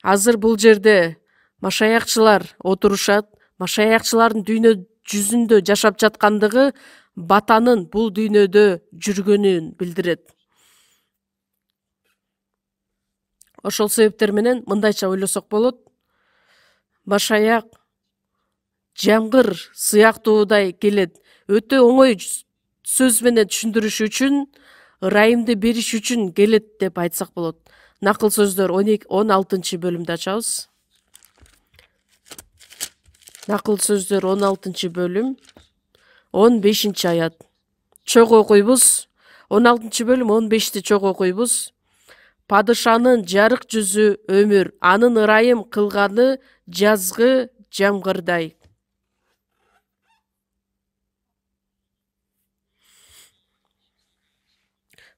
Азыр бул жерде машаякчылар отурушат. Машаякчылардын дүйнө жүзүндө жашап жаткандыгы батанын бул дүйнөдө жүргөнүн билдирет. Ошол себептер менен мындайча ойлосок болот. Машаяк жамгыр сыяктуудай келет. Өтө оңой сөз менен түшүндүрүш үчүн, ырайымды бериш үчүн келет деп айтсак болот. Накыл сөздөр 16-бөлүмдү ачабыз. Накыл сөздөр 16-бөлүм 15-аят. Чогуу окуйбуз. 16-бөлүм 15-ти чогуу окуйбуз. Падышанын жарык жүзү өмүр, анын ырайым кылганы жазгы жамгырдай.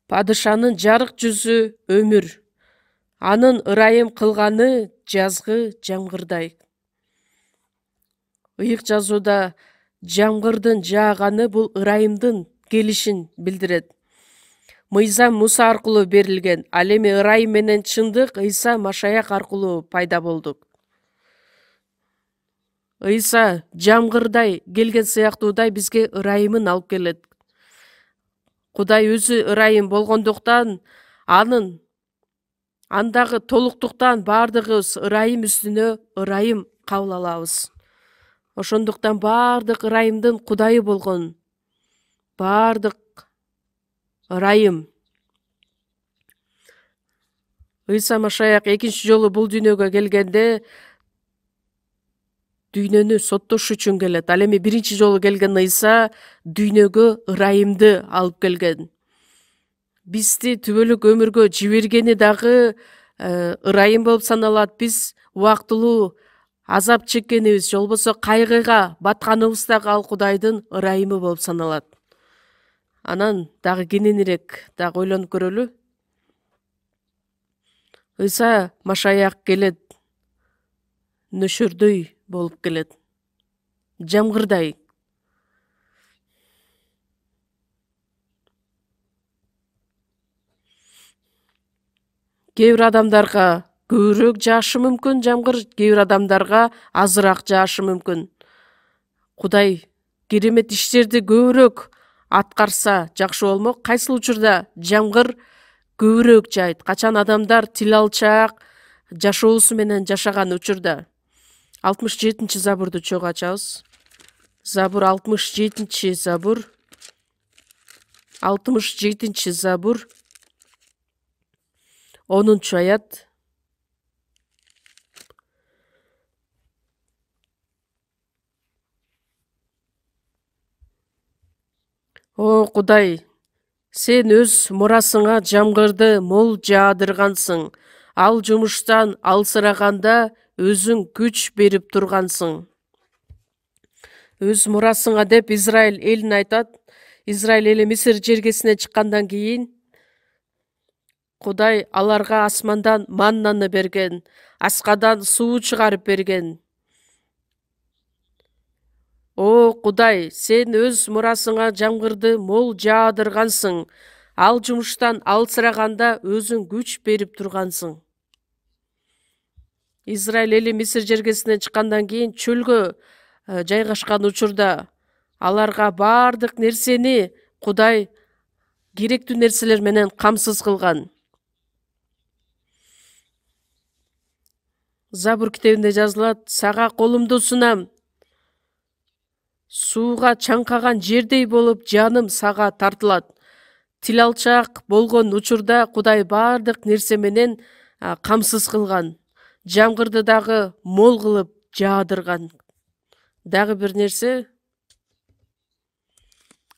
Падышанын жарык жүзү өмүр, анын ырайым кылганы жазгы жамгырдай. Ыйык жазууда жамгырдын жааганы бул ырайымдын келишин билдирет. Мыйзам Муса аркылуу берилген, ал эми ырайым менен чындык Ыйса Машаяк аркылуу пайда болду. Ыйса жамгырдай келген сыяктуудай бизге ырайымын алып келет. Кудай өзү ырайым болгондуктан, андагы толуктуктан баардыгыбыз ырайым үстүнө ырайым кабыл алабыз. Ошондуктан баардык ырайымдын Кудайы болгон. Баардык ырайым. Ыйса Машаяк экинчи жолу бул дүйнөгө келгенде дүйнөнү соттош үчүн келет. Ал эми биринчи жолу келген Ыйса дүйнөгө ырайымды алып келген. Бизди түбөлүк өмүргө жибергени дагы ырайым болуп саналат. Биз убактылуу азап чеккенибиз, же болбосо кайгыга батканыбыз дагы ал Кудайдын ырайымы болуп саналат. Анан дагы кененирээк дагы ойлонуп көрөлү. Ыйса Машаяк келет, нөшөрдөй болуп келет, жамгырдай. Кээ бир адамдарга көбүрөөк жаашы мүмкүн жамгыр, кээ бир адамдарга азыраак жаашы мүмкүн. Кудай керемет иштерди көбүрөөк аткарса жакшы болмок. Кайсыл учурда жамгыр көбүрөөк жайт? Качан адамдар тил алчаак жашоосу менен жашаган учурда. 67-чи забурду чогуу ачабыз. Забур 67-чи забур. 67-чи забур 10-аят. О Кудай, сен өз мурасыңа жамгырды мол жаадыргансың. ал жумуштан алсыраганда өзүң күч берип тургансың. Өз мурасыңа деп Израиль элин айтат. Израиль эли Мисир жергесине чыккандан кийин Кудай аларга асмандан маннаны берген, аскадан суу чыгарып берген. О Кудай, сен өз мурасыңа жамгырды мол жаадыргансың. Ал жумуштан алсыраганда өзүң күч берип тургансың. Израиль эли Мисир жергесинен чыккандан кийин чөлгө жайгашкан учурда аларга бардык нерсени Кудай керектүү нерселер менен камсыз кылган. Забур китебинде жазылат: сага колумду сунам, сууга чаңкаган жердей болуп жаным сага тартылат. Тил алчак болгон учурда Кудай бардык нерсе менен камсыз кылган. Жамгырды дагы мол кылып жаадырган. Дагы бир нерсе,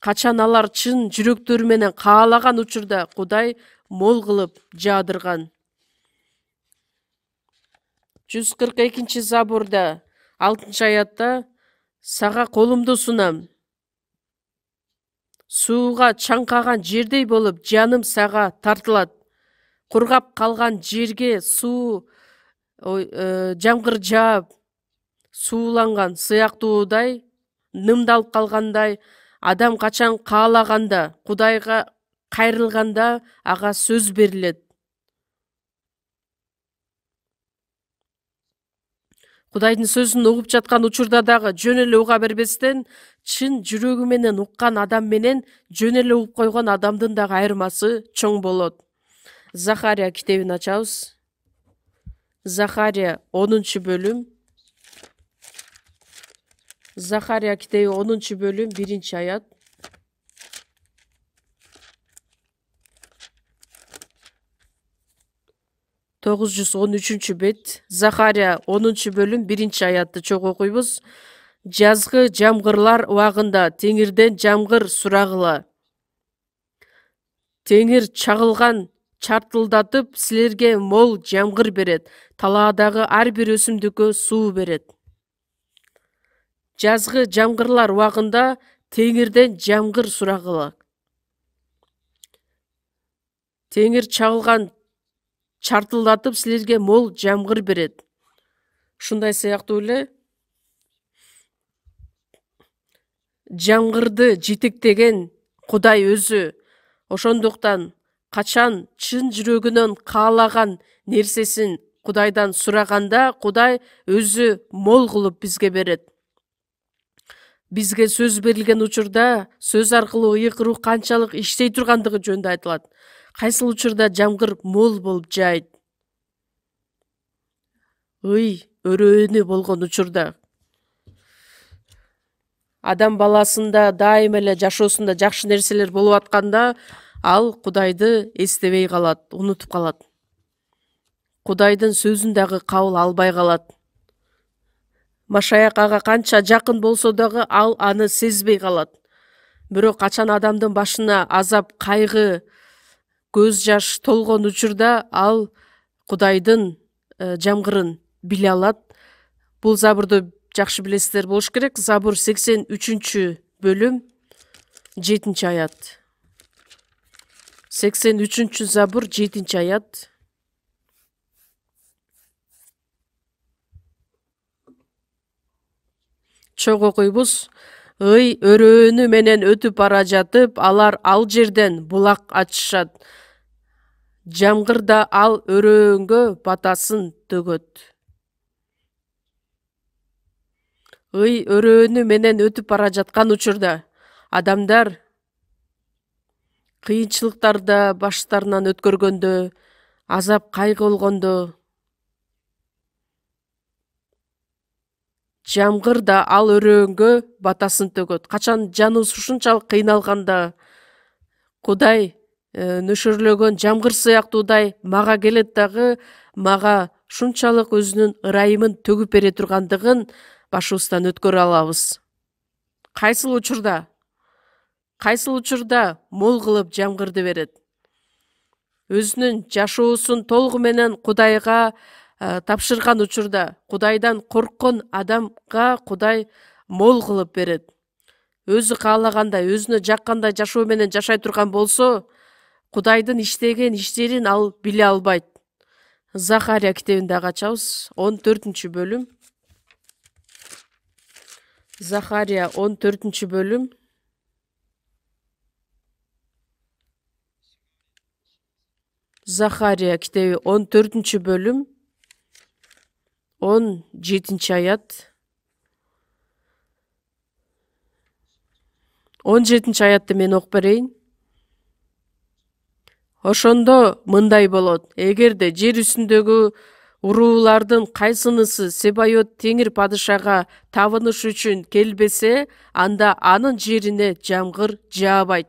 качан алар чын жүрөктөрү менен каалаган учурда Кудай мол кылып жаадырган. 142 Забурда 6-аятта сага колумду сунам, сууга чаңкаган жердей болуп жаным сага тартылат. Кургап калган жерге суу жамгыр жаап сууланган сыяктуудай, нымдалып калгандай, адам качан каалаганда, Кудайга кайрылганда ага сөз берилет. Кудайдын сөзүн угуп жаткан учурда дагы жөн эле уга бербестен, чын жүрөгү менен уккан адам менен жөн эле угуп койгон адамдын дагы айырмасы чоң болот. Захария китебин ачабыз. Захария 10-бөлүм. Захария китеби 10-бөлүм 1-аят. 913-бет. Захария 10-бөлүм 1-аятты чогуу окуйбуз. Жазгы жамгырлар убагында теңирден жамгыр сурагыла. Теңир чагылган чартылдатып силерге мол жамгыр берет. Талаадагы ар бир өсүмдүккө суу берет. Жазгы жамгырлар убагында теңирден жамгыр сурагыла. Теңир чагылган чартылдатып силерге мол жамгыр берет. Ушундай сыяктуу эле жамгырды жетектеген Кудай өзү. Ошондуктан качан чын жүрөгүнөн каалаган нерсесин Кудайдан сураганда, Кудай өзү мол кылып бизге берет. Бизге сөз берилген учурда сөз аркылуу ыйык рух канчалык иштей тургандыгы жөнүндө айтылат. Кайсыл учурда жамгыр мол болуп жайт. Өрөөнү болгон учурда. Адам баласында дайым эле жашоосунда жакшы нерселер болуп атканда, ал Кудайды эстебей калат, унутуп калат. Кудайдын сөзүн дагы кабыл албай калат. Машаяк ага канча жакын болсо дагы ал аны сезбей калат. Бирок качан адамдын башына азап, кайгы, көз жаш толгон учурда ал Кудайдын жамгырын биле алат. Бул Забурду жакшы билесиздер болуш керек. Забур 83-бөлүм 7-аят. 83-Забур 7-аят. Чоң окуйбуз. Өрөөнү менен өтүп бара жатып, алар ал жерден булак ачышат. Жамгыр да ал өрөөнгө батасын төгөт. Өрөөнү менен өтүп бара жаткан учурда адамдар кыйынчылыктарда баштарынан өткөргөндө, азап кайгы болгондо, жамгыр да ал өрөөнгө батасын төгөт. Качан жаныбыз ушунчалык кыйналганда, Кудай нөшөрлөгөн жамгыр сыяктуудай мага келет дагы, мага ушунчалык өзүнүн ырайымын төгүп бере тургандыгын башыбыздан өткөрө алабыз. Кайсыл учурда мол кылып жамгырды берет. өзүнүн жашоосун толугу менен Кудайга тапшырган учурда Кудайдан корккон адамга Кудай мол кылып берет. Өзү каалагандай, өзүнө жаккандай жашоо менен жашай турган болсо, Кудайдын иштеген иштерин ал биле албайт. Захария китебинде ачабыз 14-бөлүм. Захария 14-бөлүм. Захария китеби 14-бөлүм 17-аят. 17-аятты мен окуп берейин. Ошондо мындай болот: эгерде жер үстүндөгү уруулардын кайсынысы Себайот теңир падышага табыныш үчүн келбесе, анда анын жерине жамгыр жаабайт.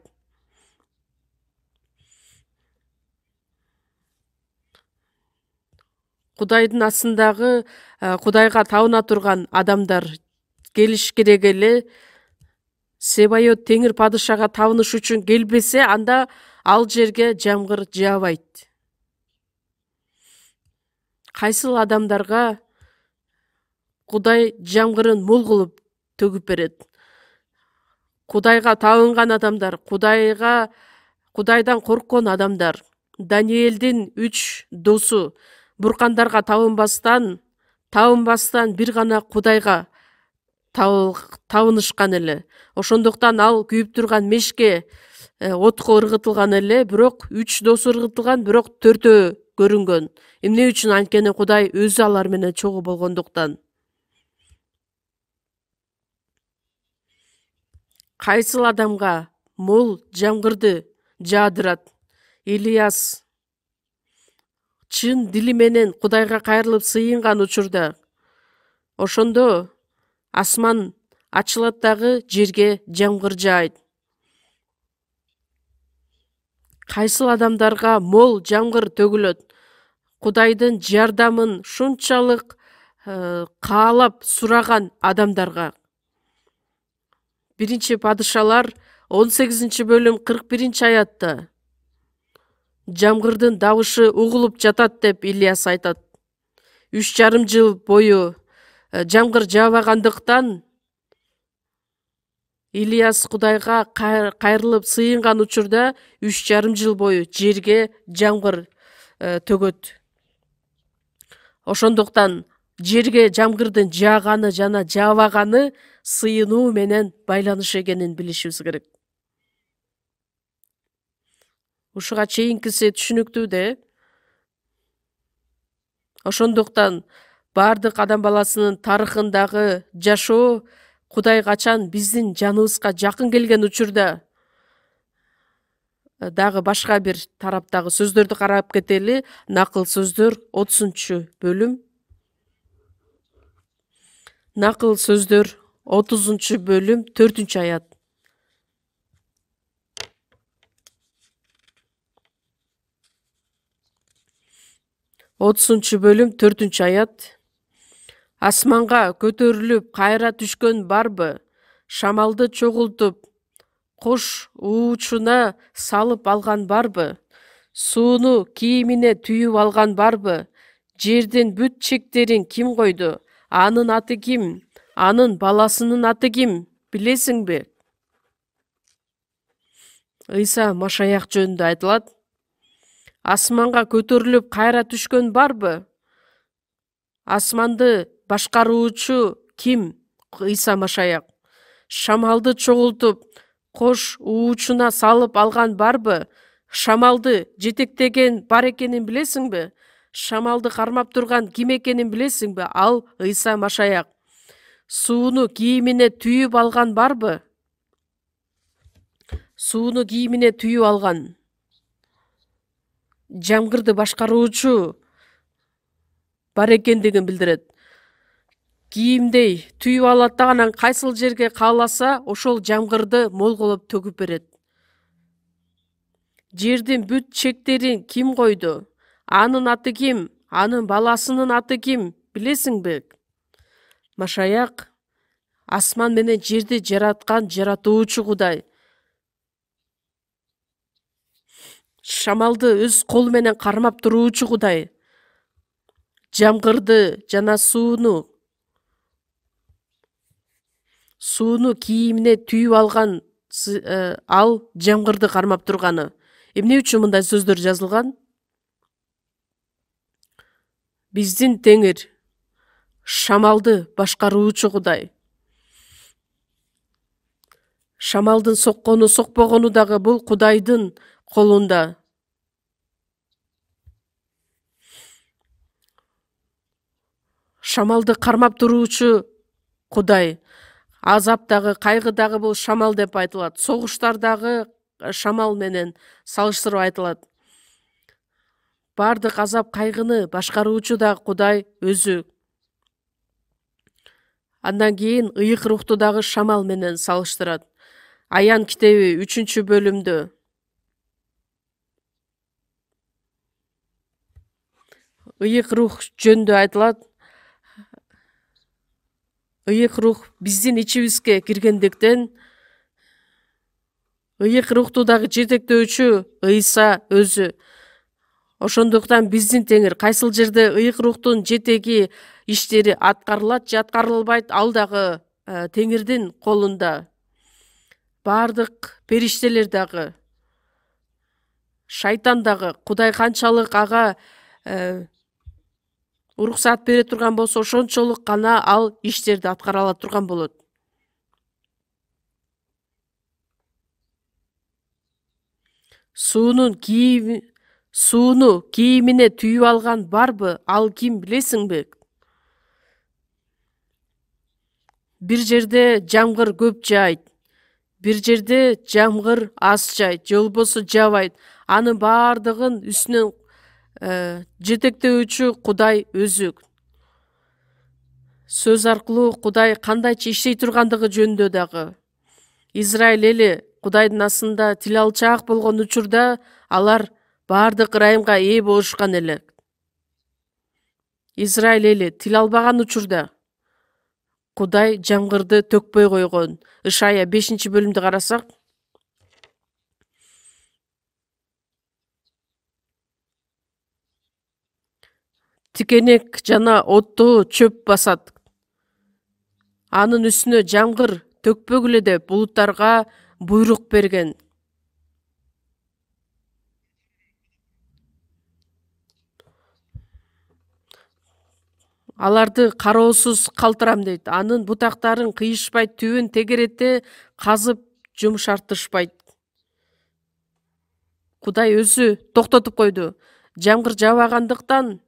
Кудайдын астындагы Кудайга табына турган адамдар келиш керек эле. Себайот теңир падышага табыныш үчүн келбесе, анда ал жерге жамгыр жаабайт. Кайсыл адамдарга Кудай жамгырын мол кылып төгүп берет. Кудайга табынган адамдар, Кудайдан корккон адамдар. Даниэлдин 3 досу буркандарга табынбастан бир гана Кудайга табынышкан эле. Ошондуктан ал күйүп турган мешке отко ыргытылган эле, бирок 3 досу ыргытылган, бирок 4 көрүнгөн. Эмне үчүн? Анткени Кудай өзү алар менен чогуу болгондуктан. Кайсыл адамга мол жамгырды жаадырат? Илияс чын дили менен Кудайга кайрылып сыйынган учурда, ошондо асман ачылат дагы жерге жамгыр жаайт. Кайсыл адамдарга мол жамгыр төгүлөт? Кудайдын жардамын шунчалык каалап сураган адамдарга. 1 Падышалар 18-бөлүм 41-аятта жамгырдын дабышы угулуп жатат деп Илияс айтат. 3,5 жыл бою жамгыр жаабагандыктан Илияс Кудайга кайрылып сыйынган учурда 3,5 жыл бою жерге жамгыр төгөт. Ошондуктан жерге жамгырдын жааганы жана жаабаганы сыйынуу менен байланыш экенин билишибиз керек. Ушуга чейинкиси түшүнүктүү да. Ошондуктан бардык адам баласынын тарыхындагы жашоо Кудай качан биздин жаныбызга жакын келген учурда дагы башка бир тараптагы сөздөрдү карап кетели. Накыл сөздөр 30-бөлүм. Накыл сөздөр 30-бөлүм 4-аят. Бөлүм 4-аят. Асманга көтөрүлүп кайра түшкөн барбы? Шамалды чогултуп, кош уучуна салып алган барбы? Сууну кийимине түйүп алган барбы? Жердин бүт чектерин ким койду? Анын аты ким? Анын баласынын аты ким? Билесиңби? Ыйса Машаяк жөнүндө айтылат. Асманга көтөрүлүп кайра түшкөн барбы? Асманды башкаруучу ким? Ыйса Машаяк. Шамалды чогултуп, кош уучуна салып алган барбы? Шамалды жетектеген бар экенин билесиңби? Шамалды кармап турган ким экенин билесиңби? Ал Ыйса Машаяк. Сууну кийимине түйүп алган барбы? Сууну кийимине түйүп алган. Жамгырды башкаруучу бар экендигин билдирет. Кийимдей түйүп алат да анан кайсыл жерге кааласа, ошол жамгырды мол кылып төгүп берет. Жердин бүт чектерин ким койду? Анын аты ким? Анын баласынын аты ким? Билесиңби? Машаяк асман менен жерди жараткан жаратуучу Кудай. шамалды өз колу менен кармап туруучу Кудай, жамгырды жана сууну кийимине түйүп алган ал жамгырды кармап турганы. Эмне үчүн мындай сөздөр жазылган? Биздин Теңир шамалды башкаруучу Кудай. Шамалдын соккону сокпогону дагы бул Кудайдын колунда. Шамалды кармап туруучу Кудай. Азаптагы, кайгыдагы бул шамал деп айтылат. Согуштардагы шамал менен салыштырып айтылат. Бардык азап кайгыны башкаруучу да Кудай өзү. Андан кийин ыйык рухту дагы шамал менен салыштырат. Аян китеби 3-бөлүмдө ыйык рух жөнүндө айтылат. Ыйык рух биздин ичибизге киргендиктен ыйык рухту дагы жетектөөчү Ыйса өзү. Ошондуктан биздин Теңир кайсыл жерде ыйык рухтун жетеги иштери аткарылат же аткарылбайт, ал дагы Теңирдин колунда. Бардык периштелер дагы, шайтан дагы Кудай канчалык ага уруксаат бере турган болсо, ошончолук гана ал иштерди аткара ала турган болот. Сууну кийимине түйүп алган барбы? Ал ким, билесиңби? Бир жерде жамгыр көп жаайт, бир жерде жамгыр аз жайт, же болбосо жабайт. Анын бардыгын үстүнөн жетектөөчү Кудай өзү. Сөз аркылуу Кудай кандайча иштей тургандыгы жөнүндө дагы. Израиль эли Кудайдын астында тил алчаак болгон учурда алар бардык ырайымга ээ болушкан эле. Израиль эли тил албаган учурда Кудай жамгырды төкпөй койгон. Ишая 5-бөлүмдү карасак, тикенек жана оттуу чөп басат. Анын үстүнө жамгыр төкпөгүлө деп булуттарга буйрук берген. Аларды кароосуз калтырам дейт. Анын бутактарын кыйышпайт, түбүн тегерете казып жумшартышпайт. Кудай өзү токтотуп койду. Жамгыр жаабагандыктан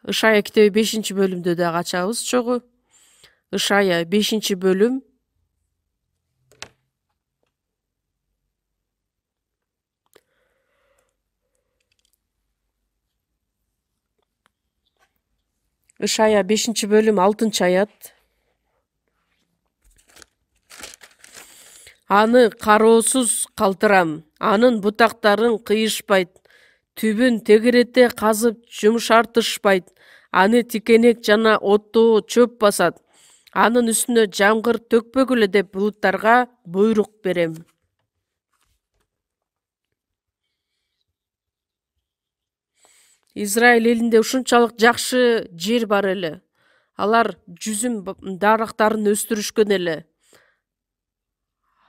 Ишая китеби 5-бөлүмдө дагы ачабыз чогуу. Ишая 5-бөлүм Ишая 5-бөлүм 6-аят. Аны кароосуз калтырам, анын бутактарын кыйышпайт, түбүн тегерете казып жумшартышпайт. Аны тикенек жана оттуу чөп басат. Анын үстүнө жамгыр төкпөгүлө деп булуттарга буйрук берем. Израиль элинде ушунчалык жакшы жер бар эле. Алар жүзүм дарактарын өстүрүшкөн эле.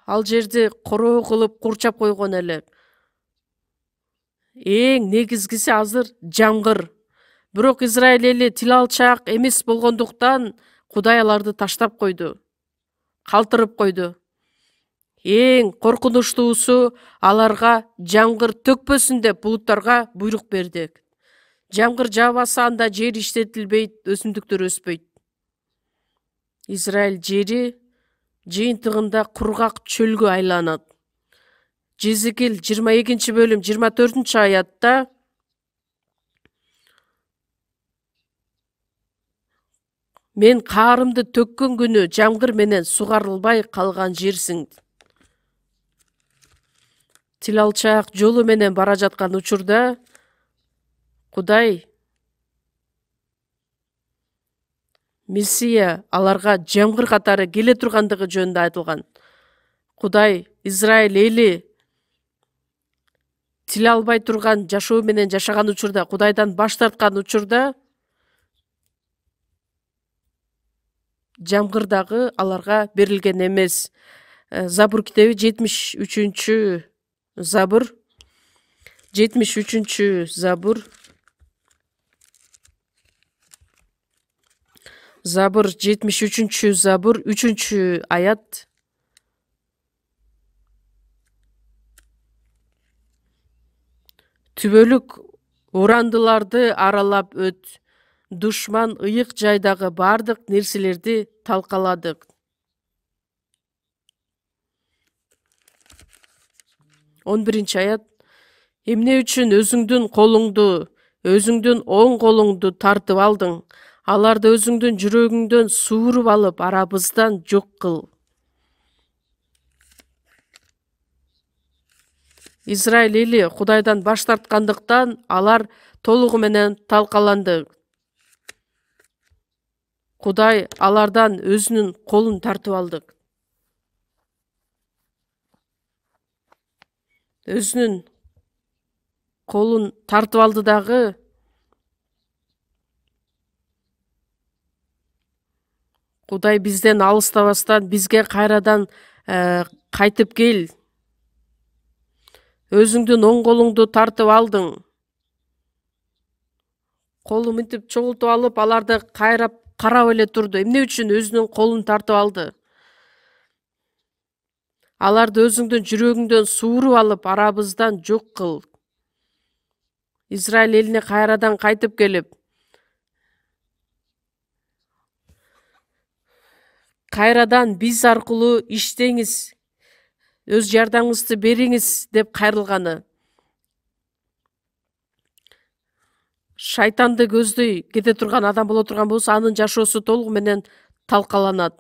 Ал жерди короо кылып курчап койгон эле. Эң негизгиси азыр жамгыр. Бирок Израиль эли тил алчаак эмес болгондуктан Кудай аларды таштап койду, калтырып койду. Эң коркунучтуусу аларга жамгыр төкпөсүн деп булуттарга буйрук берди. Жамгыр жаабаса анда жер иштетилбейт, өсүмдүктөр өспөйт. Израиль жери жыйынтыгында кургак чөлгө айланат. Жезекил 22-бөлүм 24-аятта мен каарымды төккөн күнү жамгыр менен сугарылбай калган жерсиң. Тил алчаак жолу менен бара жаткан учурда Кудай Мессия аларга жамгыр катары келе тургандыгы жөнүндө айтылган. Кудай Израиль эли тил албай турган жашоо менен жашаган учурда, Кудайдан баш тарткан учурда жамгыр дагы аларга берилген эмес. Забур китеби 73-чү Забур 73-чү Забур Забур 73-чү Забур 3-чү аят. Түбөлүк урандыларды аралап өт. Душман ыйык жайдагы бардык нерселерди талкаладык. 11-чи аят. Эмне үчүн өзүңдүн колуңду, өзүңдүн оң колуңду тартып алдың? Аларды өзүңдүн жүрөгүңдөн сууруп алып, арабыздан жок кыл. Израиль эли Кудайдан баш тарткандыктан алар толугу менен талкаланды. Кудай алардан өзүнүн колун тартып алды. Өзүнүн колун тартып алды дагы Кудай бизден алыстабастан бизге кайрадан кайтып кел. Өзүңдүн оң колуңду тартып алдың. Колу мынтип чогултуп алып, аларды кайрап карап эле турду. Эмне үчүн өзүнүн колун тартып алды? Аларды өзүңдүн жүрөгүңдөн сууруп алып, арабыздан жок кыл. Израиль элине кайрадан кайтып келип, кайрадан биз аркылуу иштеңиз, өз жардамыңызды бериңиз деп кайрылганы. Шайтанды көздөй кете турган адам боло турган болсо, анын жашоосу толугу менен талкаланат.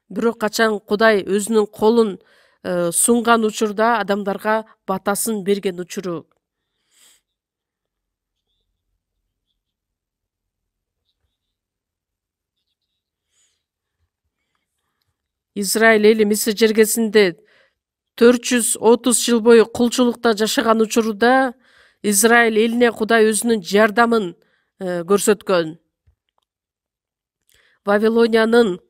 Бирок качан Кудай өзүнүн колун сунган учурда адамдарга батасын берген учуру. Израиль эли Мисир жергесинде 430 жыл бою кулчулукта жашаган учурда Израиль элине Кудай өзүнүн жардамын көрсөткөн. Вавилониянын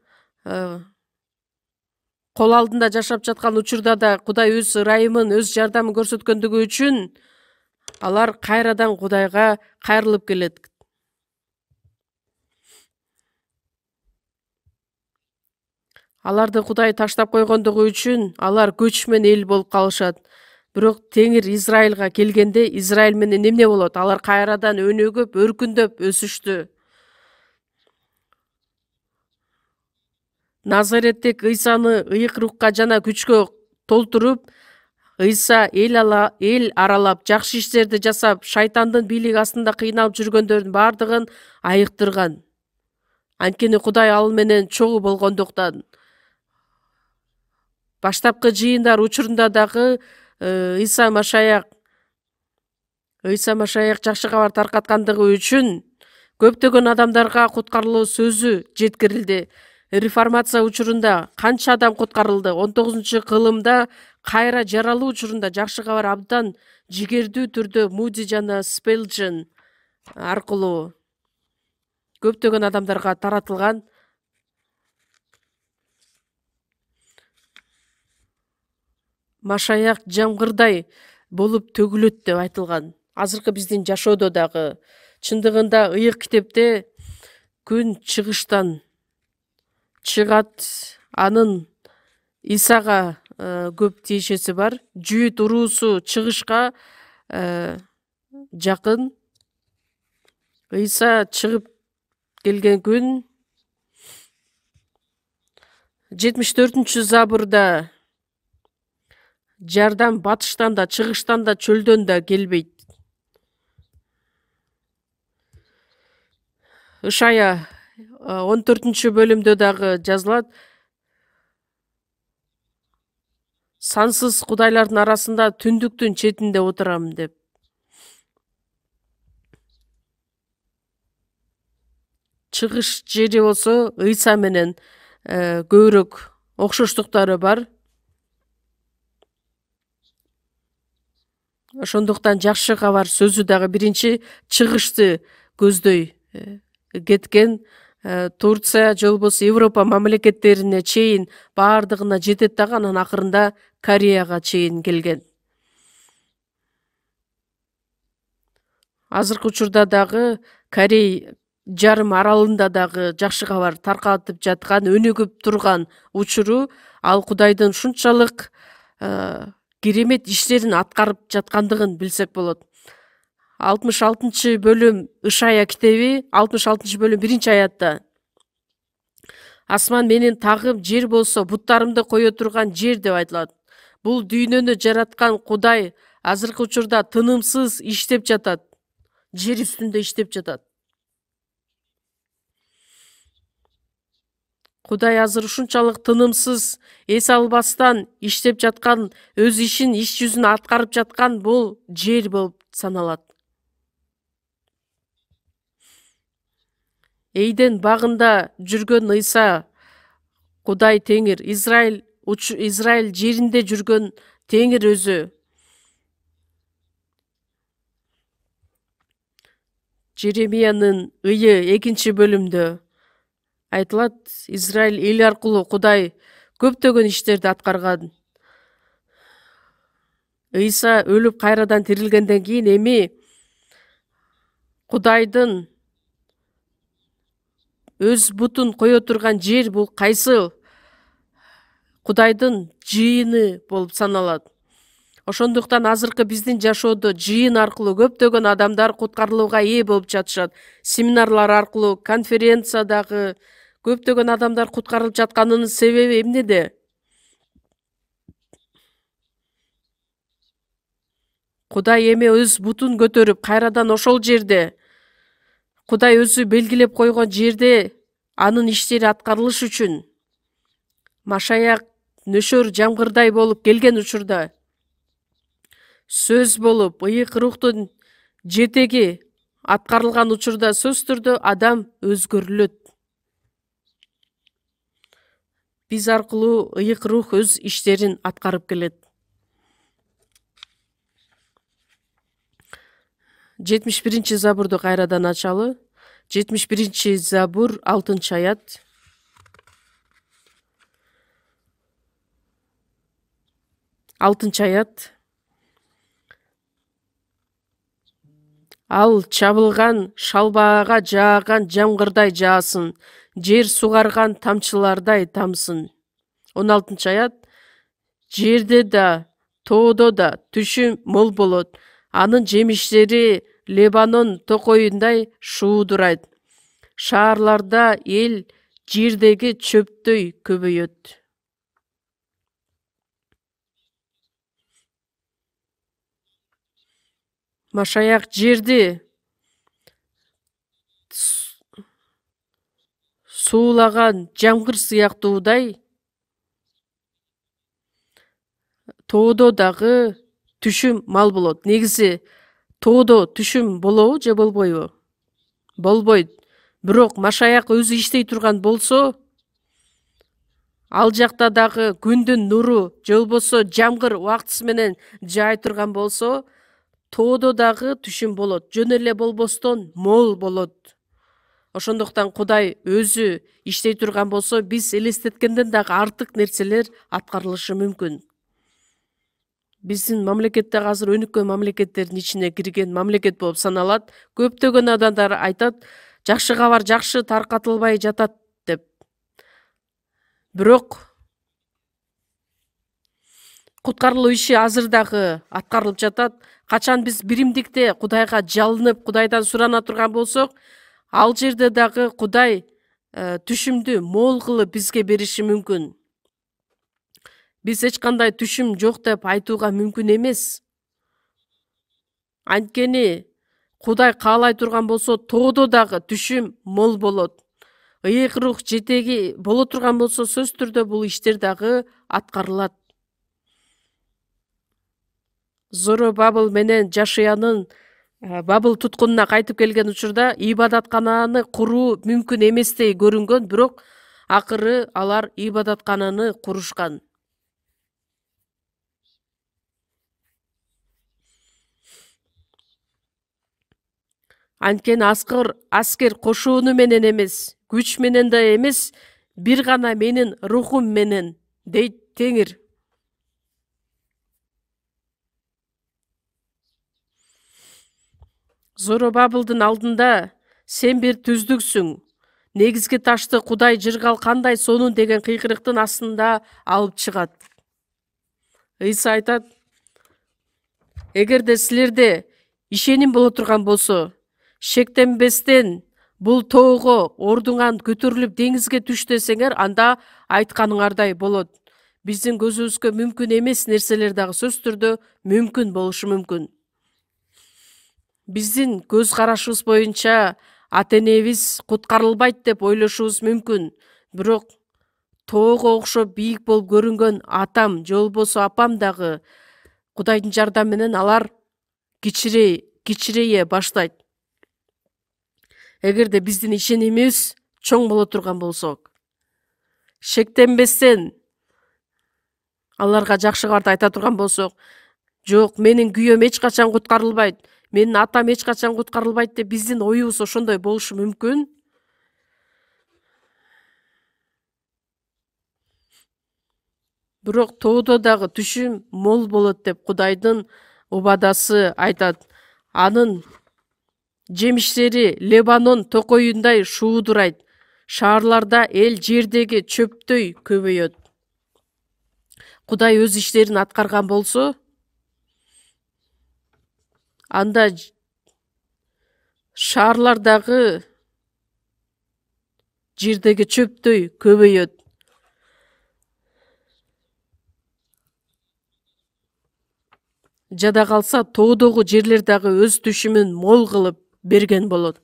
кол алдында жашап жаткан учурда да Кудай өз ырайымын, өз жардамын көрсөткөндүгү үчүн алар кайрадан Кудайга кайрылып келет. Аларды Кудай таштап койгондугу үчүн алар көчмөн эл болуп калышат. Бирок Теңир Израилга келгенде Израиль менен эмне болот? Алар кайрадан өнөгөп, өркүндөп өсүштү. Назареттик Ыйсаны ыйык рухка жана күчкө толтуруп, Ыйса эл аралап, жакшы иштерди жасап, шайтандын бийлиги астында кыйналып жүргөндөрдүн бардыгын айыктырган. Анткени Кудай ал менен чогуу болгондуктан. Баштапкы жыйындар учурунда дагы Ыйса Машаяк жакшы кабар таркаткандыгы үчүн көптөгөн адамдарга куткарылуу сөзү жеткирилди. Реформация учурунда канча адам куткарылды? 19-кылымда кайра жаралуу учурунда жакшы кабар абдан жигердүү түрдө Муди жана Спелджен аркылуу көптөгөн адамдарга таратылган. Машаяк жамгырдай болуп төгүлөт деп айтылган. Азыркы биздин жашоодо дагы чындыгында ыйык китепте күн чыгыштан чыгат, анын Исага көп тиешеси бар. Жүйүт уруусу чыгышка жакын. Ыйса чыгып келген күн 74-чү Забурда жардам батыштан да, чыгыштан да, чөлдөн да келбейт. Ышая 14-бөлүмдө дагы жазылат. Сансыз кудайлардын арасында түндүктүн четинде отурам деп. Чыгыш жери болсо Ыйса менен көбүрөөк окшоштуктары бар. Ошондуктан жакшы кабар сөзү дагы биринчи чыгышты көздөй кеткен. Турция же болбосо Европа мамлекеттерине чейин баардыгына жетет дагы, анан акырында Кореяга чейин келген. Азыркы учурда дагы Корей жарым аралында дагы жакшы кабар таркатып жаткан, өнүгүп турган учуру, ал Кудайдын ушунчалык керемет иштерин аткарып жаткандыгын билсек болот. 66 бөлүм Ышая китеби, 66 бөлүм 1-аятта: асман менин тагым, жер болсо буттарымды кое турган жер деп айтылат. Бул дүйнөнү жараткан Кудай азыркы учурда тынымсыз иштеп жатат, жер үстүндө иштеп жатат. Кудай азыр ушунчалык тынымсыз, эс албастан иштеп жаткан, өз ишин, иш жүзүн аткарып жаткан бул жер болуп саналат. Эйден багында жүргөн Ыйса, Кудай Теңир, Израиль жеринде жүргөн Теңир өзү. Жеремиянын ыйы 2-бөлүмдө айтылат, Израиль эл аркылуу Кудай көптөгөн иштерди аткарган. Ыйса өлүп кайрадан тирилгенден кийин эми Кудайдын өз бутун кое турган жер бул кайсы? Кудайдын жыйыны болуп саналат. Ошондуктан азыркы биздин жашоодо жыйын аркылуу көптөгөн адамдар куткарылууга ээ болуп жатышат. Семинарлар аркылуу, конференциядагы көптөгөн адамдар куткарылып жатканынын себеби эмнеде? Кудай эми өз бутун көтөрүп, кайрадан ошол жерде, Кудай өзү белгилеп койгон жерде анын иштери аткарылыш үчүн Машаяк нөшөр жамгырдай болуп келген учурда, сөз болуп, ыйык рухтун жетеги аткарылган учурда сөзсүз түрдө адам өзгөрүлөт. Биз аркылуу ыйык рух өз иштерин аткарып келет. 71 забурду кайрадан ачалы. 71 забур 6-аят. Аят. Ал чабылган шалбаага жааган жамгырдай жаасын, жер сугарган тамчылардай тамсын. 16-аят. Жерде да, тоодо да түшүм мол болот. Анын жемиштери Лебанон токойундай шуудурайт. Шаарларда эл жердеги чөптөй көбөйөт. Машаяк жерди суулаган жамгыр сыяктуудай, тоодо дагы түшүм мал болот. Негизи тоодо түшүм болобу же болбойбу? Болбойт. Бирок Машаяк өзү иштей турган болсо, ал жакта дагы күндүн нуру же болбосо жамгыр убактысы менен жаай турган болсо, тоодо дагы түшүм болот. Жөн эле болбостон мол болот. Ошондуктан Кудай өзү иштей турган болсо, биз элестеткенден дагы артык нерселер аткарылышы мүмкүн. Биздин мамлекет дагы азыр өнүккөн мамлекеттердин ичине кирген мамлекет болуп саналат. Көптөгөн адамдар айтат, жакшы кабар жакшы таркатылбай жатат деп. Бирок куткарылуу иши азыр дагы аткарылып жатат. Качан биз биримдикте Кудайга жалынып, Кудайдан сурана турган болсок, ал жерде дагы Кудай түшүмдү мол кылып бизге бериши мүмкүн. Биз эч кандай түшүм жок деп айтууга мүмкүн эмес. Анткени Кудай каалай турган болсо, тоодо дагы түшүм мол болот. Ыйык рух жетеги боло турган болсо, сөзсүз түрдө бул иштер дагы аткарылат. Зоробабыл менен Жашиянын Бабыл туткунуна кайтып келген учурда ибадаткананы куруу мүмкүн эместей көрүнгөн, бирок акыры алар Анткени аскер кошууну менен эмес, күч менен да эмес, бир гана менин рухум менен, дейт Теңир. Зоробабылдын алдында сен бир түздүксүң. Негизги ташты Кудай жыргал кандай сонун деген кыйкырыктын астында алып чыгат. Ыйса айтат: эгерде силерде ишеним боло турган болсо, шектенбестен бул тоого ордуңан көтөрүлүп деңизге түш десеңер, анда айтканыңардай болот. Биздин көзүбүзгө мүмкүн эмес нерселер дагы сөзсүз түрдө мүмкүн болушу мүмкүн. Биздин көз карашыбыз боюнча ата-энебиз куткарылбайт деп ойлошубуз мүмкүн. Бирок тоого окшоп бийик болуп көрүнгөн атам же болбосо апам дагы Кудайдын жардамы менен алар кичирейе баштайт. Эгерде биздин ишенимибиз чоң боло турган болсо, шектенбестен аларга жакшы кабарды айта турган болсок, жок, менин күйөөм эч качан куткарылбайт, менин атам эч качан куткарылбайт деп биздин оюбуз ошондой болушу мүмкүн. Бирок тоодо дагы түшүм мол болот деп Кудайдын убадасы айтат. Анын жемиштери Лебанон токойундай шуудурайт. Шаарларда эл жердеги чөптөй көбөйөт. Кудай өз иштерин аткарган болсо, анда шаарлардагы жердеги чөптөй көбөйөт. Жада калса тоодогу жерлер дагы өз түшүмүн мол кылып берген болот.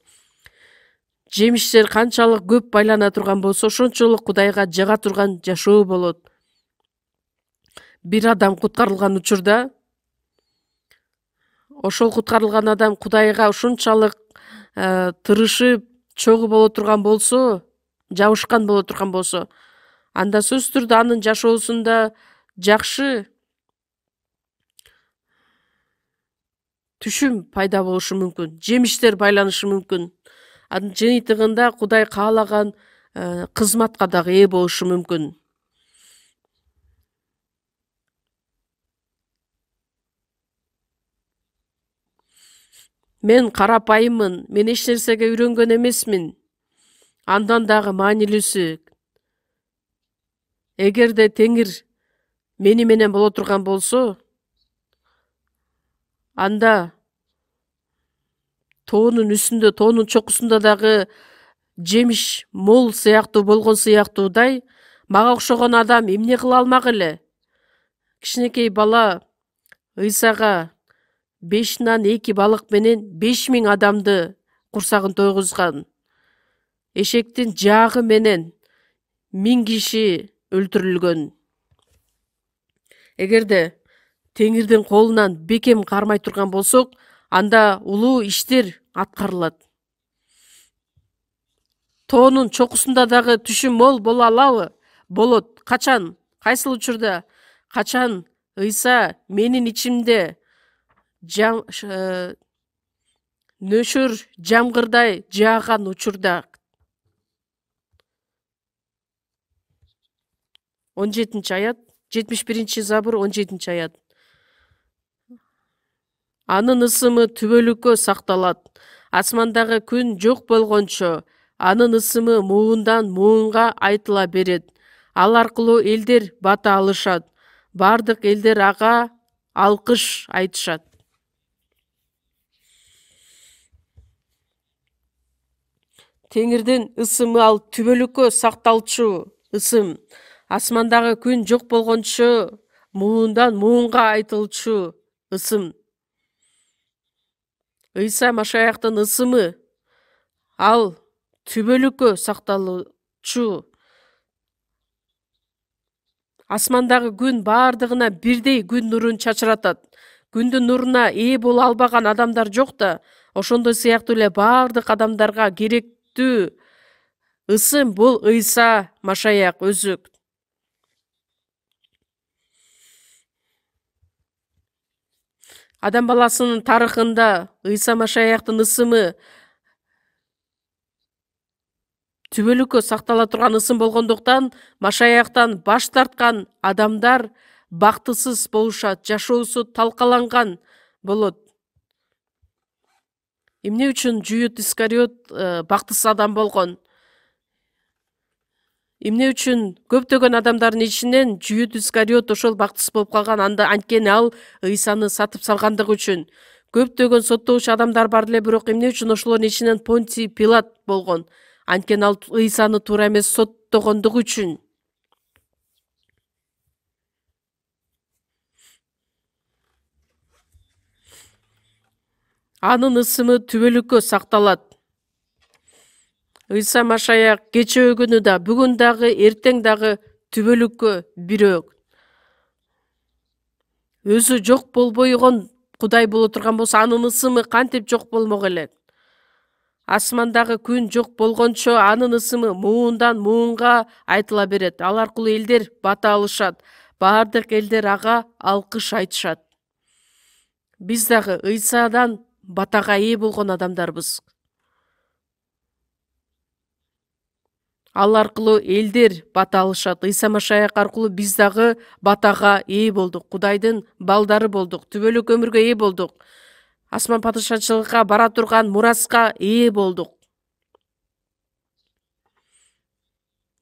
Жемиштер канчалык көп байлана турган болсо, ошончолук Кудайга жага турган жашоо болот. Бир адам куткарылган учурда, ошол куткарылган адам Кудайга ушунчалык тырышып, чогуу боло турган болсо, жабышкан боло турган болсо, анда сөзсүз түрдө анын жашоосунда жакшы түшүм пайда болушу мүмкүн, жемиштер байланышы мүмкүн. Анын жыйынтыгында Кудай каалаган кызматка дагы ээ болушу мүмкүн. Мен карапайыммын, мен эч нерсеге үйрөнгөн эмесмин. Андан дагы маанилүүсү, эгерде Теңир мени менен боло турган болсо, анда тоонун үстүндө, тоонун чокусунда дагы жемиш мол сыяктуу болгон сыяктуудай, мага окшогон адам эмне кыла алмак эле? Кичинекей бала Ыйсага 5 нан 2 балык менен 5000 адамды курсагын тойгузган. Эшектин жаагы менен 1000 киши өлтүрүлгөн. Эгерде Теңирдин колунан бекем кармай турган болсок, анда улуу иштер аткарылат. Тоонун чокусунда дагы түшүм мол боло алабы? Болот. Качан? Кайсыл учурда? Качан Ыйса менин ичимде нөшөр жамгырдай жааган учурда. 17-аят, 71-забур 17-аят. Анын ысымы түбөлүккө сакталат. Асмандагы күн жок болгончо, анын ысымы муундан муунга айтыла берет. Ал аркылуу элдер бата алышат. Бардык элдер ага алкыш айтышат. Теңирдин ысымы ал түбөлүккө сакталчу ысым. Асмандагы күн жок болгончо, муундан муунга айтылчу ысым. Ыйса Машаяктын ысымы ал түбөлүккө сакталуучу. Асмандагы күн бардыгына бирдей күн нурун чачыратат. Күндүн нуруна ээ боло албаган адамдар жок да, ошондой сыяктуу эле бардык адамдарга керектүү ысым бул Ыйса Машаяк өзү. Адам баласынын тарыхында Ыйса Машаяктын ысымы түбөлүккө сактала турган ысым болгондуктан машаяктан баш тарткан адамдар бактысыз болушат, жашоосу талкаланган болот. Эмне үчүн Жүйөт Искариот бактысыз адам болгон? Эмне үчүн көптөгөн адамдардын ичинен Жүйөт Искариот ошол бактысыз болуп калган? Анткени ал Ыйсаны сатып салгандыгы үчүн. Көптөгөн соттоочу адамдар бар эле, бирок эмне үчүн ошолордун ичинен Понтий Пилат болгон? Анткени ал Ыйсаны туура эмес соттогондугу үчүн. Анын ысымы түбөлүккө сакталат. Ыйса Машаяк кечээ да, бүгүн дагы, эртең дагы түбөлүккө бирөө. Өзү жок болбойгон Кудай боло турган болсо, анын ысымы кантип жок болмок элек? Асмандагы күн жок болгончо анын ысымы муундан муунга айтыла берет. Ал аркылуу элдер бата алышат. Баардык элдер ага алкыш айтышат. Биз дагы Ыйсадан батага ээ болгон адамдарбыз. Ал аркылуу элдер бата алышат. Ыйса Машаяк аркылуу биз дагы батага ээ болдук. Кудайдын балдары болдук. Түбөлүк өмүргө ээ болдук. Асман падышачылыкка бара турган мураска ээ болдук.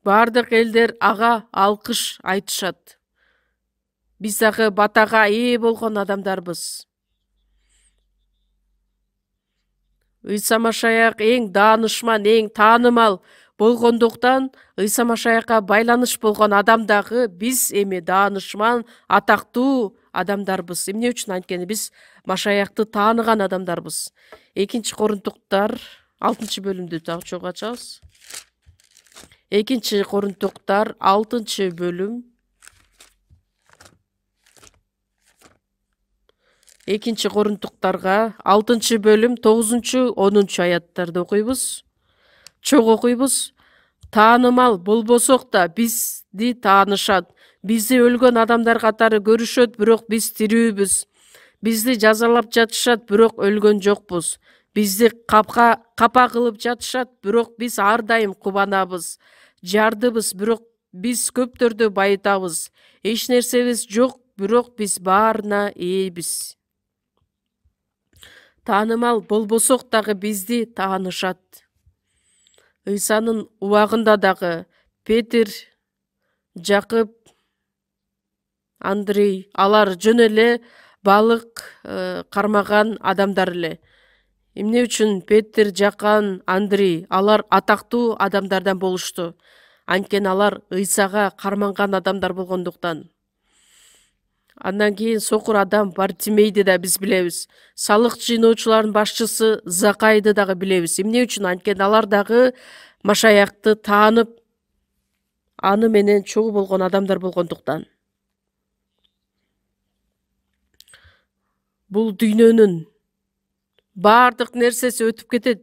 Баардык элдер ага алкыш айтышат. Биз дагы батага ээ болгон адамдарбыз. Ыйса Машаяк эң даанышман, эң таанымал болгондуктан Ыйса Машаякка байланыш болгон адам дагы биз эми даанышман, атактуу адамдарбыз. Эмне үчүн? Анткени биз Машаякты тааныган адамдарбыз. 2 Корунтуктар 6 бөлүмдү дагы чогуу ачабыз. 2 Корунтуктар 6 бөлүм 2 Корунтуктарга 6 бөлүм 9-10 аяттарды окуйбуз. Чогуу окуйбуз. Таанымал болбосок да бизди таанышат. Бизди өлгөн адамдар катары көрүшөт, бирок биз тирүүбүз. Бизди жазалап жатышат, бирок өлгөн жокпуз. Бизди капа кылып жатышат, бирок биз ар дайым кубанабыз. Жардыбыз, бирок биз көптөрдү байытабыз. Эч нерсебиз жок, бирок биз баарына ээбиз. Таанымал болбосок дагы бизди таанышат. Ыйсанын убагында дагы Петр, Жакып, Андрей, алар жөн эле балык кармаган адамдар эле. Эмне үчүн Петр, Жакан, Андрей алар атактуу адамдардан болушту? Анткени алар Ыйсага карманган адамдар болгондуктан. Андан кийин сокур адам Бартимейди да биз билебиз. Салык жыйноочулардын башчысы Закайды дагы билебиз. Эмне үчүн? Анткени алар дагы Машаякты таанып, аны менен чогуу болгон адамдар болгондуктан. Бул дүйнөнүн баардык нерсеси өтүп кетет.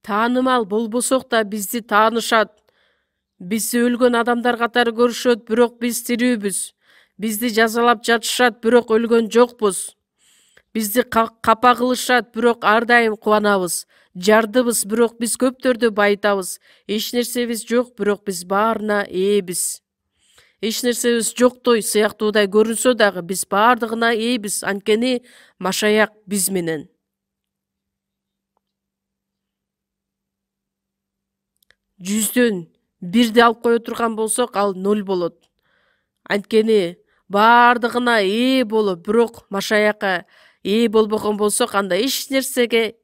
Таанымал болбосок да бизди таанышат. Бизди өлгөн адамдар катары көрүшөт, бирок биз тирүүбүз. Бизди жазалап жатышат, бирок өлгөн жокпуз. Бизди капа кылышат, бирок ар дайым кубанабыз. Жардыбыз, бирок биз көптөрдү байытабыз. Эч нерсебиз жок, бирок биз баарына ээбиз. Эч нерсебиз жоктой сыяктуудай көрүнсө дагы биз баардыгына ээбиз. Анткени Машаяк биз менен. Жүздөн бирди алып кое турган болсок, ал 0 болот. Анткени баардыгына ээ болуп, бирок Машаякка ээ болбогон болсок, анда эч нерсебиз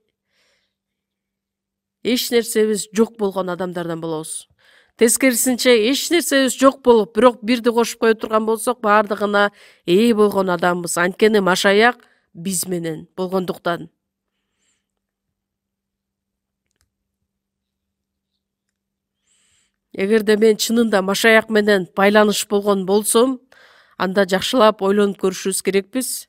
жок болгон адамдардан болобуз. Тескерисинче эч нерсебиз жок болуп, бирок бирди кошуп кое турган болсок, баардыгына ээ болгон адамбыз. Анткени Машаяк биз менен болгондуктан. Эгерде мен чынында Машаяк менен байланыш болгон болсом, анда жакшылап ойлонуп көрүшүбүз керекпиз.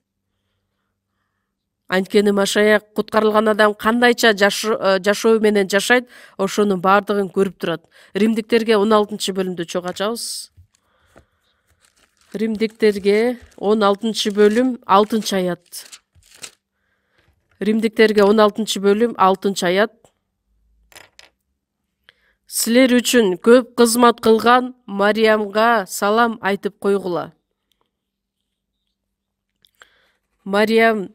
Анткени Машаяк куткарылган адам кандайча жашоо менен жашайт, ошонун баардыгын көрүп турат. Римдиктерге 16 бөлүмдү чогуу ачабыз. Римдиктерге 16 бөлүм 6 аят. Римдиктерге 16 бөлүм 6 аят. Силер үчүн көп кызмат кылган Мариямга салам айтып койгула. Мариям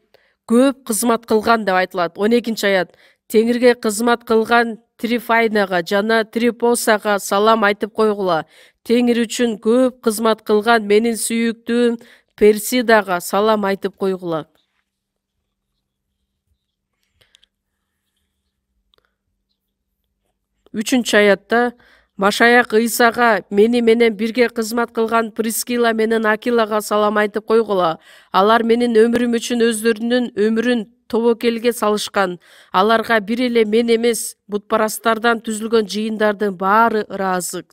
көп кызмат кылган деп айтылат. 12-аят. Теңирге кызмат кылган Трифайнага жана Трипосага салам айтып койгула. Теңир үчүн көп кызмат кылган менин сүйүктүүм Персидага салам айтып койгула. 3-аятта Машаяк Ыйсага мени менен бирге кызмат кылган Прискила менен Акилага салам айтып койгула. Алар менин өмүрүм үчүн өздөрүнүн өмүрүн тобокелге салышкан. Аларга бир эле мен эмес, бутпарастардан түзүлгөн жыйындардын баары ыраазы.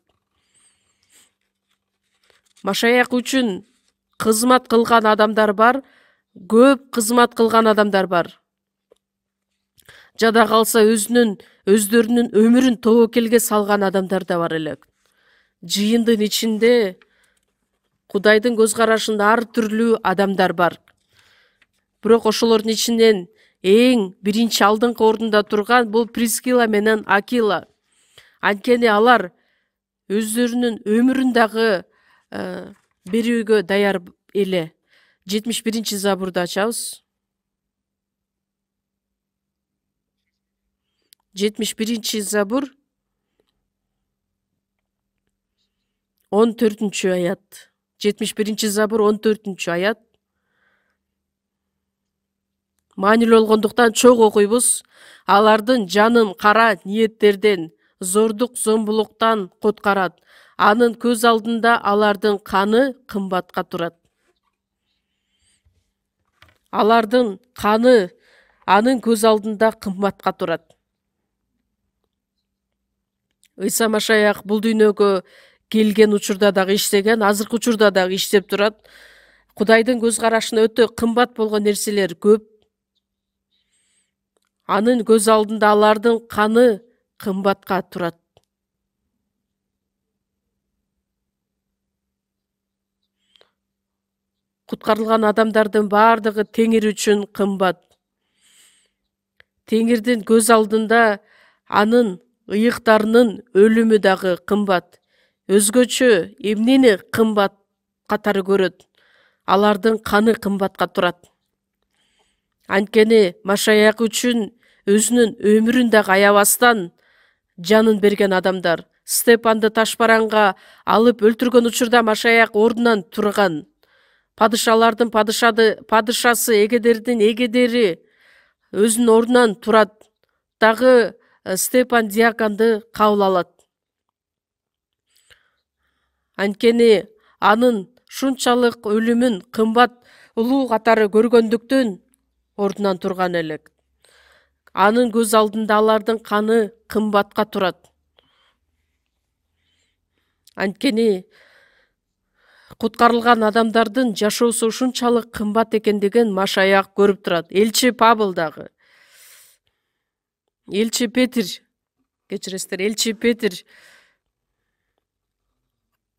Машаяк үчүн кызмат кылган адамдар бар, көп кызмат кылган адамдар бар. Жада калса өздөрүнүн өмүрүн тобокелге салган адамдар да бар эле. Жыйындын ичинде Кудайдын көз карашында ар түрлүү адамдар бар. Бирок ошолордун ичинен эң биринчи алдыңкы ордунда турган бул Прискила менен Акила. Анткени алар өздөрүнүн өмүрүн дагы берүүгө даяр эле. 71-забурду ачабыз. 71-забур 14-аят. 71-забур 14-аят. Маанилүү болгондуктан чоң окуйбуз. Алардын жанын кара ниеттерден, зордук зомбулуктан коткарат. Анын көз алдында алардын каны кымбатка турат. Алардын каны анын көз алдында кымбатка турат. Ыйса Машаяк бул дүйнөгө келген учурда дагы иштеген, азыркы учурда дагы иштеп турат. Кудайдын көз карашына өтө кымбат болгон нерселер көп. Анын көз алдында алардын каны кымбатка турат. Куткарылган адамдардын баардыгы Теңир үчүн кымбат. Теңирдин көз алдында анын ыйыктарынын өлүмү дагы кымбат. Өзгөчө эмнени кымбат катары көрөт? Алардын каны кымбатка турат. Анткени Машаяк үчүн өзүнүн өмүрүн дагы аябастан жанын берген адамдар. Степанды ташбаранга алып өлтүргөн учурда Машаяк ордунан турган. Падышалардын падышасы эгедердин эгедери өзүнүн ордунан турат. Дагы Степан диаконду кабыл алат. Анткени анын шунчалык өлүмүн кымбат улуу катары көргөндүктөн ордунан турган элек. Анын көз алдында алардын каны кымбатка турат. Анткени куткарылган адамдардын жашоосу ушунчалык кымбат экендигин Машаяк көрүп турат. Элчи Павыл дагы. Элчи Петир, кечиресиздер, Элчи Петир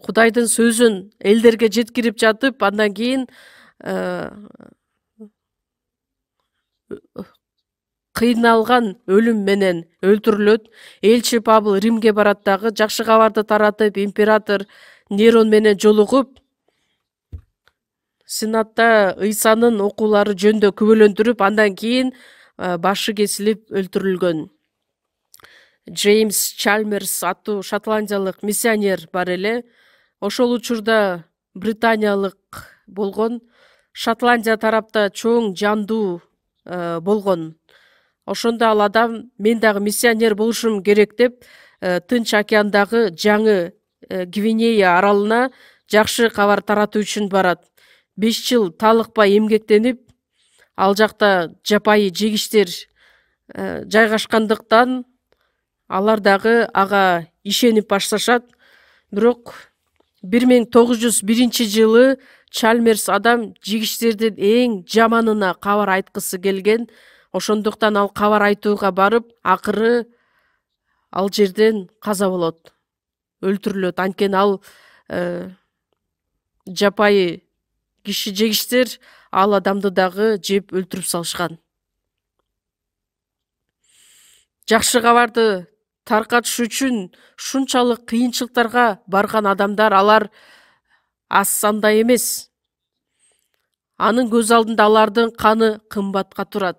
Кудайдын сөзүн элдерге жеткирип жатып, андан кийин кыйналган өлүм менен өлтүрүлөт. Элчи Павыл Римге барат дагы, жакшы кабарды таратып, император Нерон менен жолугуп, сенатта Ыйсанын окуулары жөнүндө күбөлөндүрүп, андан кийин башы кесилип өлтүрүлгөн. Джеймс Чалмерс аттуу шотландиялык миссионер бар эле. Ошол учурда британиялык болгон. Шотландия тарапта чоң жандуу болгон. Ошондо ал адам мен дагы миссионер болушум керек деп, Тынч океандагы жаңы Гвинея аралына жакшы кабар таратуу үчүн барат. 5 жыл талыкпай эмгектенип, ал жакта жапайы жегиштер жайгашкандыктан алар дагы ага ишенип башташат. Бирок 1901-жылы Чалмерс адам жегиштердин эң жаманына кабар айткысы келген. Ошондуктан ал кабар айтууга барып, акыры ал жерден каза болот, өлтүрүлөт. Анткени ал жапайы киши жегиштер ал адамды дагы жеп өлтүрүп салышкан. Жакшы кабарды таркатыш үчүн шунчалык кыйынчылыктарга барган адамдар, алар аз санда эмес. Анын көз алдында алардын каны кымбатка турат.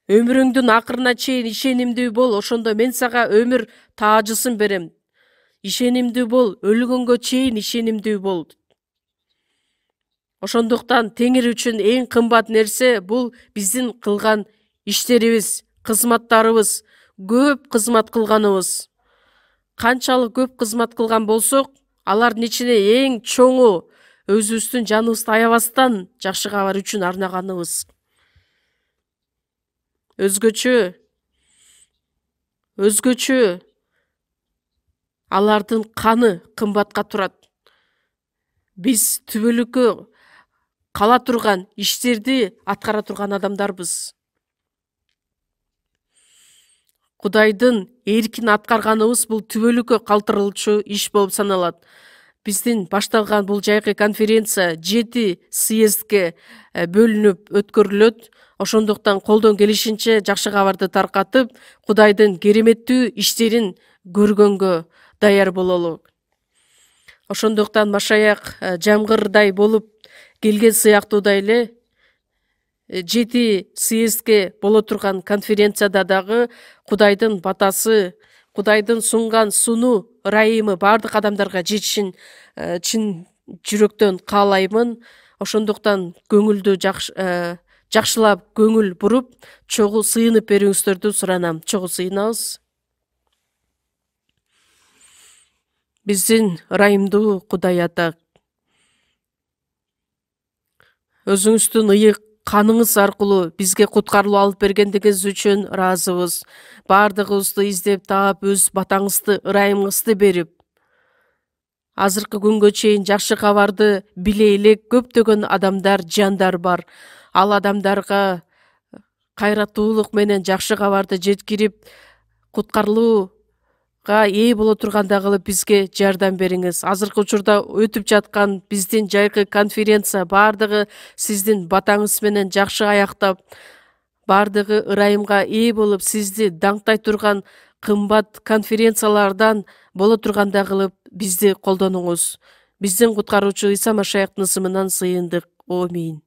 Өмүрүңдүн акырына чейин ишенимдүү бол, ошондо мен сага өмүр таажысын берем. Ишенимдүү бол, өлгөнгө чейин ишенимдүү бол. Ошондуктан Теңир үчүн эң кымбат нерсе бул биздин кылган иштерибиз, кызматтарыбыз, көп кызмат кылганыбыз. Канчалык көп кызмат кылган болсок, алардын ичине эң чоңу өзүбүздүн жаныбызды аябастан жакшы кабар үчүн арнаганыбыз. Өзгөчө алардын каны кымбатка турат. Биз түбөлүккө кала турган иштерди аткара турган адамдарбыз. Кудайдын эркин аткарганыбыз бул түбөлүккө калтырылчу иш болуп саналат. Биздин башталган бул жайкы конференция 7 съездге бөлүнүп өткөрүлөт. Ошондуктан колдон келишинче жакшы кабарды таркатып, Кудайдын кереметтүү иштерин көргөнгө даяр бололу. Ошондуктан Машаях жамгырдай болуп келген сыяктуудай эле 7 съездге боло турган конференцияда дагы Кудайдын батасы, Кудайдын сунган сунуу ырайымы бардык адамдарга жетишин чын жүрөктөн каалаймын. Ошондуктан көңүлдү жакшылап көңүл буруп, чогуу сыйынып берүүңүздөрдү суранам. Чогуу сыйынабыз. Биздин ырайымдуу Кудай Ата, өзүңүздүн ыйык каныңыз аркылуу бизге куткарылуу алып бергендигиңиз үчүн ыраазыбыз. Бардыгыбызды издеп таап, өз батаңызды, ырайымыңызды берип, азыркы күнгө чейин жакшы кабарды биле элек көптөгөн адамдар, жандар бар. Ал адамдарга кайраттуулук менен жакшы кабарды жеткирип, куткарылууга ээ боло тургандай кылып бизге жардам бериңиз. Азыркы учурда өтүп жаткан биздин жайкы конференция бардыгы сиздин батаңыз менен жакшы аяктап, бардыгы ырайымга ээ болуп, сизди даңктай турган кымбат конференциялардан боло тургандай кылып бизди колдонуңуз. Биздин куткаруучу Ыйса Машаяктын ысымынан сыйындык. Аминь.